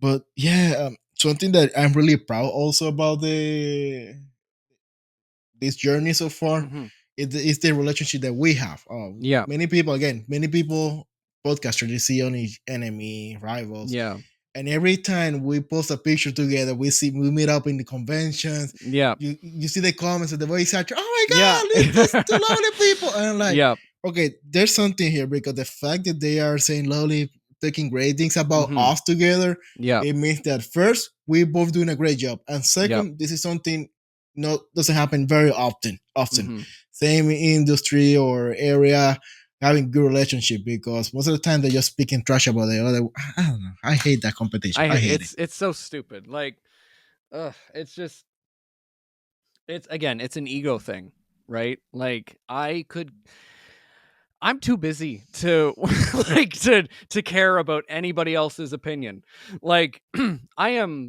But yeah, something that I'm really proud also about this journey so far is the relationship that we have. Many people, podcasters, they see only enemy rivals. Yeah. And every time we post a picture together, we meet up in the conventions. Yeah. You see the comments of the voice actor. Oh my God, these two lovely people. And I'm like, okay, there's something here, because the fact that they are saying lovely, taking great things about us together, it means that first, we both doing a great job. And second, this is something doesn't happen very often. Same industry or area, having good relationship, because most of the time they're just speaking trash about the other. I don't know. I hate that competition. I hate it. It's so stupid. Like, it's just, it's an ego thing, right? Like, I'm too busy to like to care about anybody else's opinion. Like, I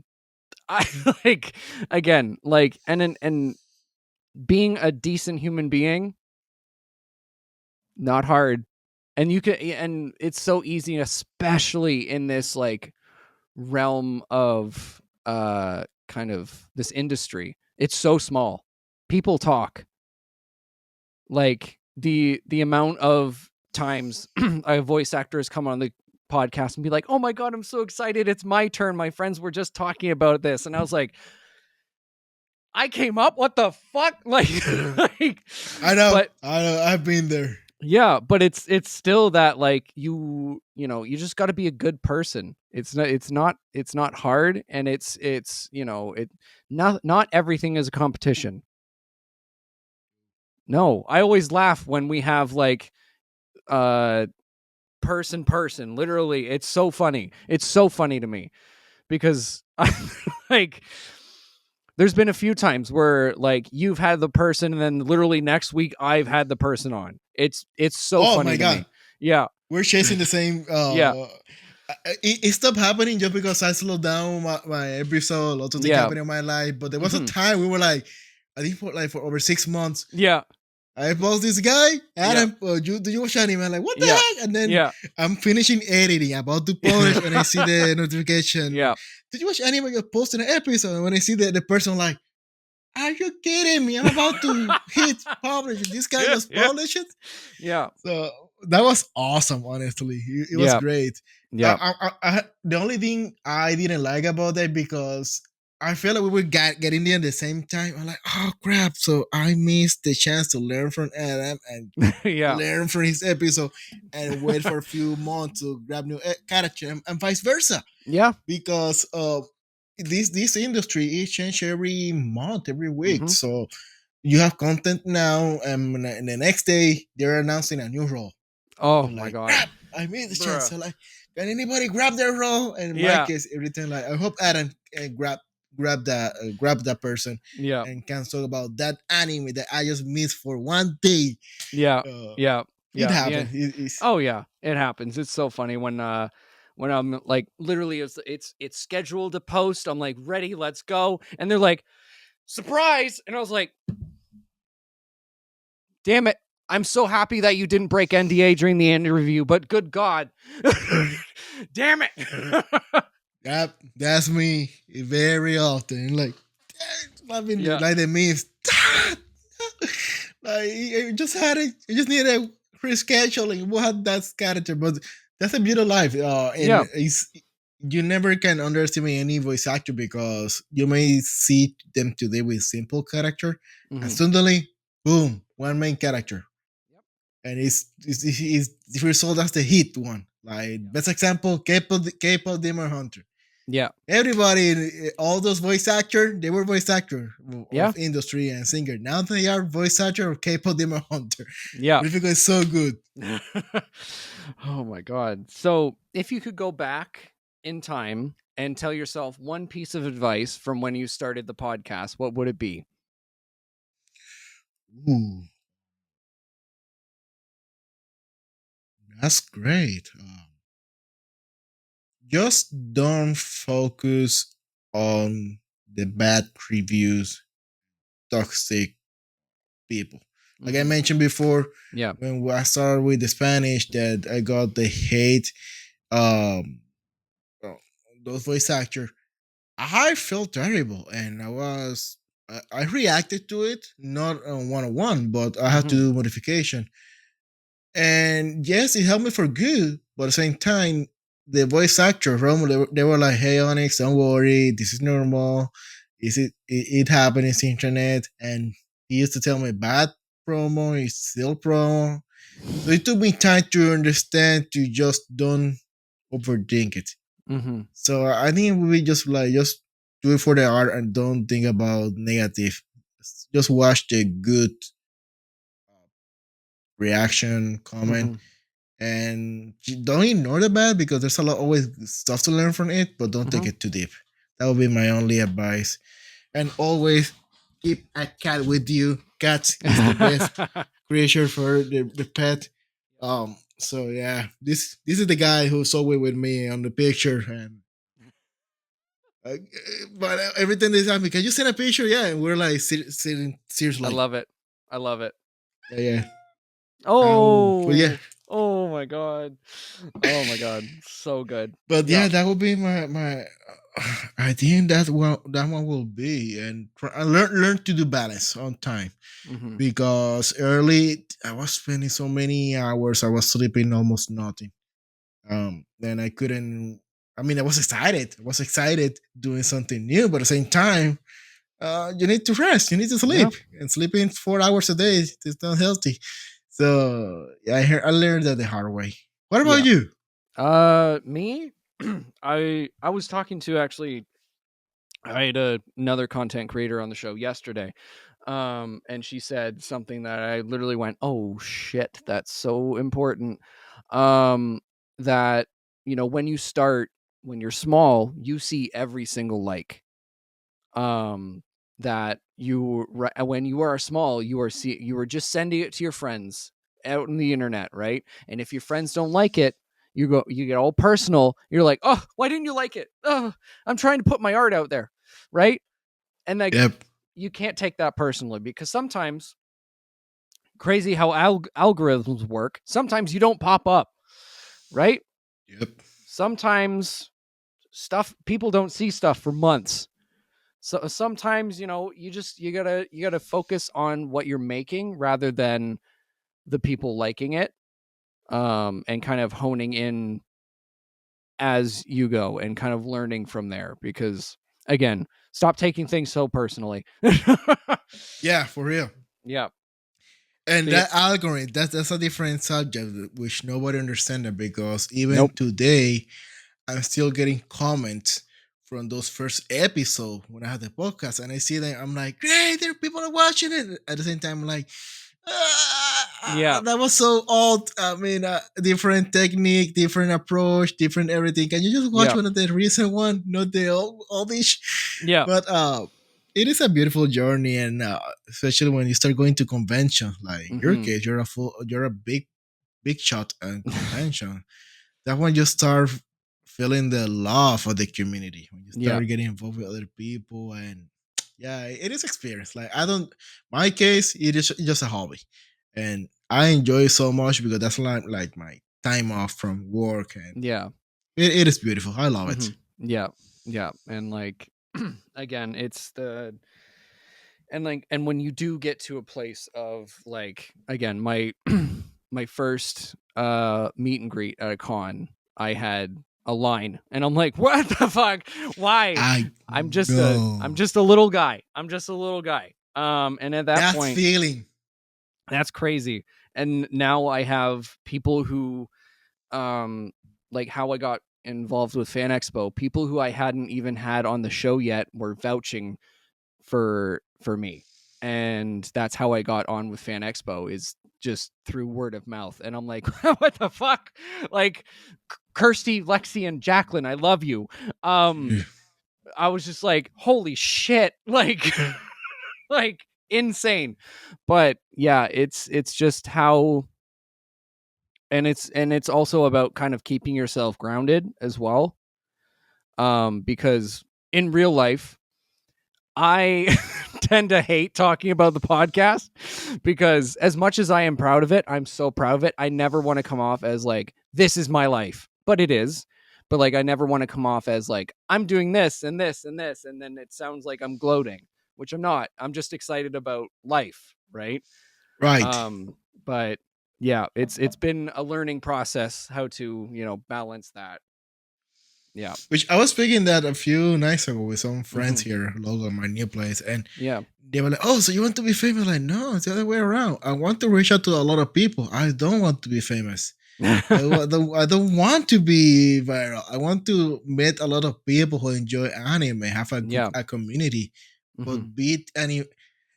like, again, like, and being a decent human being, not hard. And and it's so easy, especially in this like realm of kind of this industry. It's so small. People talk. Like the amount of times a voice actors come on the podcast and be like, "Oh my god, I'm so excited! It's my turn. My friends were just talking about this," and I was like, "I came up. What the fuck?" Like, I know. but I know. I've been there. yeah, but it's still that, like, you know, you just got to be a good person. It's not hard, and it's not everything is a competition. No, I always laugh when we have like person literally. It's so funny. It's so funny to me because I like there's been a few times where like you've had the person and then literally next week I've had the person on. It's so Oh funny my to god, me. Yeah. we're chasing the same. Yeah. It stopped happening just because I slowed down my episode. Lots of things Yeah. happened in my life, but there was a Mhm. time we were like, I think for over 6 months. Yeah. I post this guy, Adam. Do you watch anime? I'm like, what the Yeah. heck? And then Yeah. I'm finishing editing, about to publish, and I see the notification. Yeah. Did you watch anime? You're posting an episode, and when I see the person, like, are you kidding me? I'm about to hit publish. This guy just Yeah. published it. Yeah. So that was awesome. Honestly, it was Yeah. great. Yeah. The only thing I didn't like about that, because I feel like we were getting there at the same time. I'm like, oh crap! So I missed the chance to learn from Adam and Yeah. learn from his episode, and wait for a few months to grab new character, and vice versa. Yeah. Because this industry is changed every month, every week. Mhm. So you have content now, and the next day they're announcing a new role. Oh You're my like, god. crap, I made the chance. Bruh. So like, can anybody grab their role? And in my Yeah. case, everything like, I hope Adam can grab that person Yeah. and can talk about that anime that I just missed for one day. Yeah. Uh, Yeah. it Yeah. happened. Yeah. It's Oh yeah, it happens. It's so funny when I'm like literally it's scheduled to post. I'm like, ready, let's go. And they're like, surprise. And I was like, damn it. I'm so happy that you didn't break NDA during the interview, but good God. Damn it. that's me very often. Like, I mean, Yeah. like the memes. Like, you just had it. You just needed a rescheduling. What had that character? But that's a beautiful life. And Yeah. you never can underestimate any voice actor, because you may see them today with simple character, and Mhm. suddenly, boom, one main character. Yep. And it's the result as the hit one. Like, best example, K-pop Demon Hunter. Yeah. Everybody, all those voice actors, they were voice actor Yeah. of industry and singer. Now they are voice actor of K-pop Demon Hunter. Yeah. Because it's so good. Oh my God. So if you could go back in time and tell yourself one piece of advice from when you started the podcast, what would it be? Ooh, that's great. Just don't focus on the bad reviews, toxic people. Like I Mhm. mentioned before, Yeah. when I started with the Spanish, that I got the hate, um, those voice actor, I felt terrible, and I reacted to it, not on 101, but I had to Mhm. do modification. And yes, it helped me for good, but at the same time, the voice actor, Romo, they were like, hey, Onyx, don't worry, this is normal. It happened, it's internet. And he used to tell me bad promo, it's still promo. So it took me time to understand, to just don't overthink it. Mm-hmm. So I think we just do it for the art and don't think about negative. Just watch the good reaction, comment, and don't ignore the bad, because there's a lot always stuff to learn from it, but don't take it too deep. That would be my only advice. And always keep a cat with you. Cat is the best creature for the pet. So yeah, this is the guy who's always with me on the picture, and but everything is happening. Can you send a picture? Yeah, and we're like sitting seriously. I love it. I love it. Yeah. But Oh, yeah, Oh my god. Oh my god. So good. But Yeah. yeah, that would be my. I think that one will be, and I learn to do balance on time, Hmm. because early I was spending so many hours. I was sleeping almost nothing. Then I couldn't. I mean, I was excited. I was excited doing something new, but at the same time, you need to rest. You need to Yeah. sleep, and sleeping 4 hours a day is not healthy. So yeah, I learned that the hard way. What about Yeah. you? Me, I was talking to actually I had another content creator on the show yesterday. And she said something that I literally went, "Oh shit, that's so important." Um that when you start, when you're small, you see every single like. um that when you are small, you are just sending it to your friends out in the internet, right? And if your friends don't like it, you get all personal. You're like, "Oh, why didn't you like it? Oh, I'm trying to put my art out there," right? And like, Yep. you can't take that personally, because sometimes, crazy how algorithms work, sometimes you don't pop up, right? Yep. Sometimes stuff people don't see stuff for months. So sometimes, you gotta focus on what you're making rather than the people liking it, and kind of honing in as you go and kind of learning from there, because again, stop taking things so personally. Yeah, for real. Yeah. And So yeah. that algorithm, that's a different subject which nobody understands, because even Nope. today I'm still getting comments from those first episodes when I had the podcast, and I see them. I'm like, great, there are people are watching it. At the same time, I'm like, Yeah. that was so old. I mean, different technique, different approach, different everything. Can you just watch Yeah. one of the recent one, not the oldish? Yeah. But it is a beautiful journey, and especially when you start going to convention. Like your Hmm. case, you're a big shot at convention. That when you start feeling the love of the community, when you Yeah. start getting involved with other people, and yeah, it is experience. Like I don't, my case, it is just a hobby, and I enjoy it so much because that's like my time off from work, and Yeah. it is beautiful. I love Hmm. it. Yeah. Yeah. And like, again, it's the and when you do get to a place of, like, again, my my first meet and greet at a con, I had a line, and I'm like, "What the fuck? Why? I I'm know just a little guy. I'm just a little guy." And at that that point, feeling. that's crazy. And now I have people who, like how I got involved with Fan Expo, people who I hadn't even had on the show yet were vouching for me. And that's how I got on with Fan Expo, is just through word of mouth. And I'm like, "What the fuck?" Like, Kirsty, Lexi, and Jacqueline, I love you. um I was just like, "Holy shit." Like, like, insane. But yeah, it's just how, and it's also about kind of keeping yourself grounded as well. Because in real life, I tend to hate talking about the podcast, because as much as I am proud of it, I'm so proud of it. I never want to come off as like, this is my life, but it is. But like, I never want to come off as like, I'm doing this and this and this, and then it sounds like I'm gloating, which I'm not. I'm just excited about life, right? Right. Um, but yeah, it's been a learning process how to, balance that. Yeah. Which I was speaking that a few nights ago with some friends Hmm. here local my new place, and Yeah. they were like, "Oh, so you want to be famous?" Like, no, it's the other way around. I want to reach out to a lot of people. I don't want to be famous. I don't want to be viral. I want to meet a lot of people who enjoy anime, have Yeah. a community, Hmm. but beat any.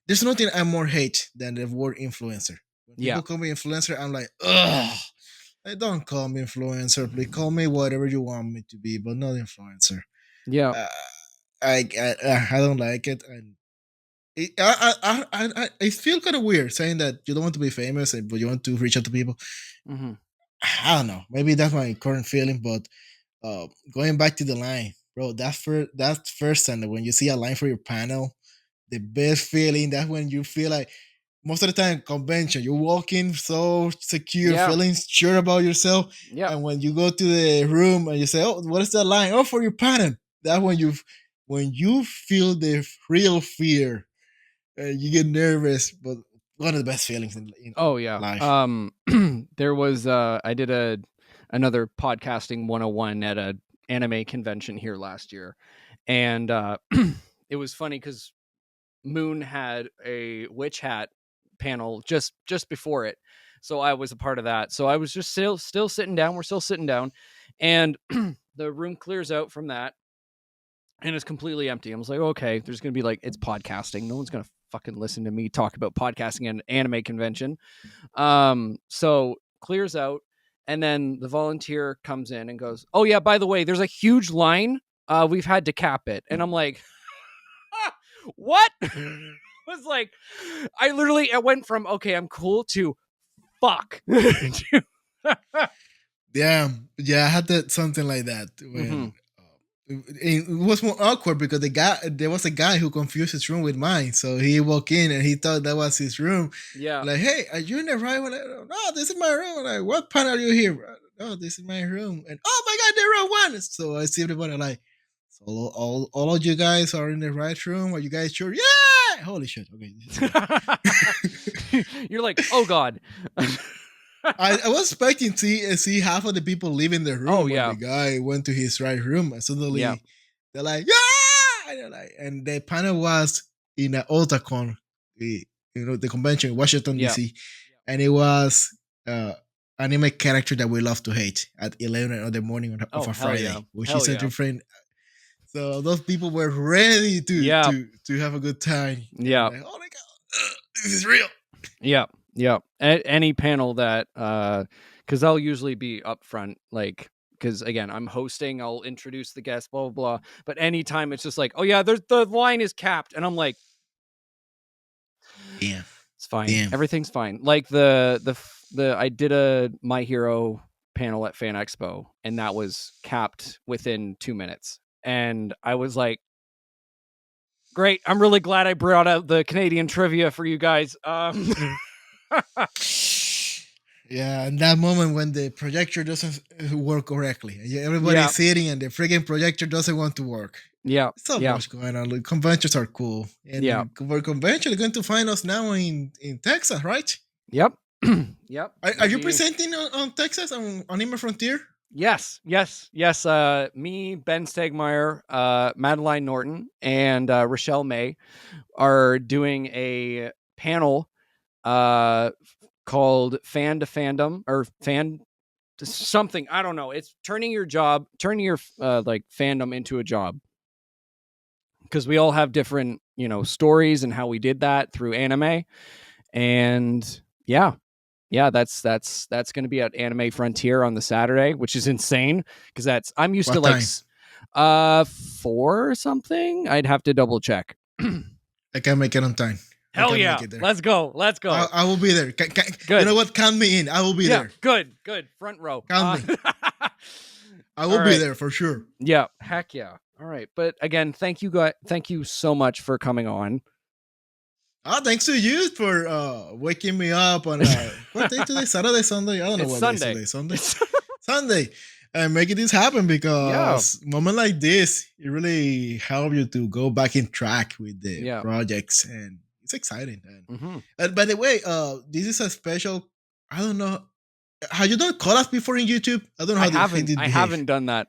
There's nothing I more hate than the word influencer. When Yeah. people call me influencer, I'm like, ugh. I don't call me influencer. Please call me whatever you want me to be, but not influencer. Yeah. Uh, I don't like it, and I feel kind of weird saying that you don't want to be famous, but you want to reach out to people. Hmm. I don't know. Maybe that's my current feeling, but going back to the line, bro. That's first time that when you see a line for your panel, the best feeling. That's when you feel like most of the time convention, you walk in so secure, Yeah. feeling sure about yourself, Yeah. and when you go to the room and you say, "Oh, what is that line?" "Oh, for your panel." That when you feel the real fear, you get nervous, but one of the best feelings in Oh yeah. life. There was I did another podcasting 101 at a anime convention here last year. And it was funny cuz Moon had a witch hat panel just before it. So I was a part of that. So I was just still sitting down. We're still sitting down, and the room clears out from that, and it's completely empty. I was like, okay, there's gonna be like it's podcasting. No one's gonna fucking listen to me talk about podcasting at an anime convention. So clears out, and then the volunteer comes in and goes, "Oh yeah, by the way, there's a huge line. We've had to cap it." And I'm like, what? Was like, I literally it went from okay, I'm cool to fuck. Yeah, yeah, I had that something like that when it was more awkward because there was a guy who confused his room with mine. So he walked in and he thought that was his room. Yeah. Like, hey, are you in the right one? No, this is my room. I'm like, what panel are you here? No, this is my room. And oh my god, the wrong one. So I see everybody like, so all of you guys are in the right room. Are you guys sure? Yeah. Holy shit. Okay. You're like, oh god. I was expecting to see half of the people leaving the room Oh, when yeah. the guy went to his right room. And suddenly Yeah. they're like, yeah! And, they're like, and the panel was in an Otakon, the convention in Washington, Yeah. D.C. And it was anime character that we love to hate at 11 in the morning of Oh, a hell Friday, yeah. which Hell is a yeah. different. So those people were ready to Yeah. to have a good time. Yeah. Like, oh my god, this is real. Yeah. Yeah. Any panel that because I'll usually be up front, like because again, I'm hosting, I'll introduce the guest, blah blah blah. But anytime it's just like, oh yeah, there's the line is capped, and I'm like, Yeah. it's fine. Damn. Everything's fine. Like the I did a My Hero panel at Fan Expo, and that was capped within 2 minutes. And I was like, great. I'm really glad I brought out the Canadian trivia for you guys. Yeah, and that moment when the projector doesn't work correctly, everybody's Yeah. sitting and the freaking projector doesn't want to work. Yeah. So Yeah. much going on. Like, conventions are cool, and Yeah. for convention, you're going to find us now in Texas, right? Yep. Yep. Are you presenting on Texas on Anime Frontier? Yes. Me, Ben Stegmeyer, Madeline Norton, and Rochelle May are doing a panel called Fan to Fandom or Fan to something. I don't know. It's turning your like fandom into a job. Because we all have different, stories and how we did that through anime. And yeah, that's going to be at Anime Frontier on the Saturday, which is insane because I'm used What to like time? 4 or something. I'd have to double check. I can make it on time. Hell yeah. Let's go. I will be there. Good. You know what? Count me in. I will be there. Good. Front row. Count me. I will be there for sure. Yeah. Heck yeah. All right. But again, thank you guys. Thank you so much for coming on. Thanks to you for waking me up on what day today? Saturday, Sunday? I don't know what Sunday. day is today. Sunday. And making this happen because moment like this, it really help you to go back in track with the projects, and it's exciting. And by the way, this is a special. I don't know. Have you done collabs before in YouTube? I don't know how I haven't done that.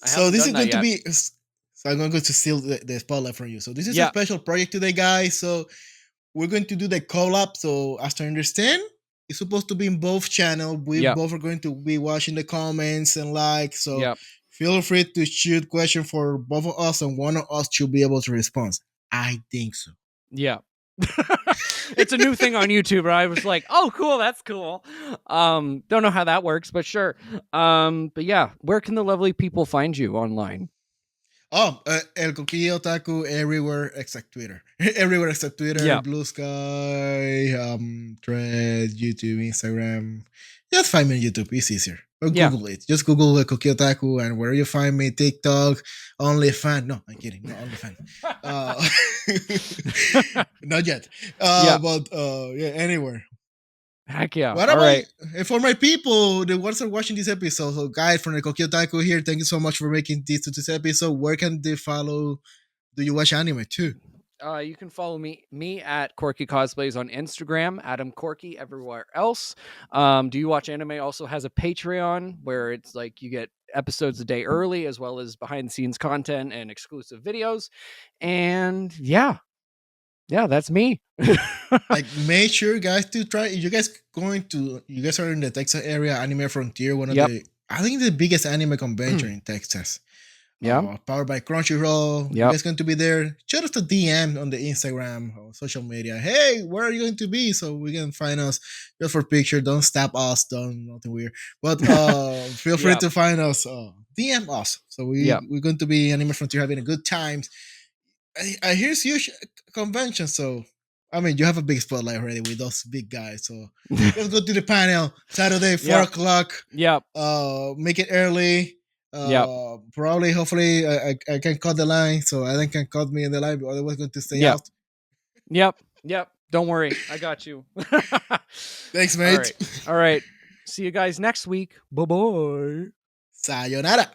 So this is going to be. So I'm going to steal the spotlight from you. So this is a special project today, guys. So we're going to do the collab. So as I understand, it's supposed to be in both channels. We both are going to be watching the comments and like. So feel free to shoot questions for both of us, and one of us should be able to respond. I think so. Yeah. It's a new thing on YouTube, right? I was like, oh, cool. That's cool. Don't know how that works, but sure. But yeah, where can the lovely people find you online? Oh, El Coquillo Otaku everywhere except Twitter. Everywhere except Twitter, Blue Sky, Thread, YouTube, Instagram. Just find me on YouTube. It's easier. Or Yeah. Google it. Just Google the Cookie Otaku, and where you find me, TikTok, OnlyFans. No, I'm kidding. No, OnlyFans. Not yet. Yeah. But yeah, anywhere. Heck yeah. What All about right. for my people, the ones that are watching this episode? So, guys from the Cookie Otaku here, thank you so much for making this to this episode. Where can they follow? Do you watch anime too? You can follow me at Corky Cosplays on Instagram, Adam Corky everywhere else. Do You Watch Anime also has a Patreon where it's like you get episodes a day early, as well as behind the scenes content and exclusive videos. And yeah, that's me. Like, make sure guys to try. If you guys you guys are in the Texas area, Anime Frontier, one of Yep. the, I think, the biggest anime convention in Texas. Yeah. Powered by Crunchyroll. You Yep. guys going to be there? Shoot us a DM on the Instagram or social media. Hey, where are you going to be? So we can find us just for picture. Don't stab us. Don't nothing weird. But feel free Yep. to find us. DM us. So Yep. we're going to be Anime Frontier having a good time. I hear it's huge convention, so I mean you have a big spotlight already with those big guys. So let's go to the panel Saturday, 4 o'clock. Yep. Make it early. Yep. Probably, hopefully, I can cut the line, so Alan can cut me in the line. But otherwise, going to stay Yep. out. Yep. Don't worry, I got you. Thanks, mate. All right. See you guys next week. Bye bye. Sayonara.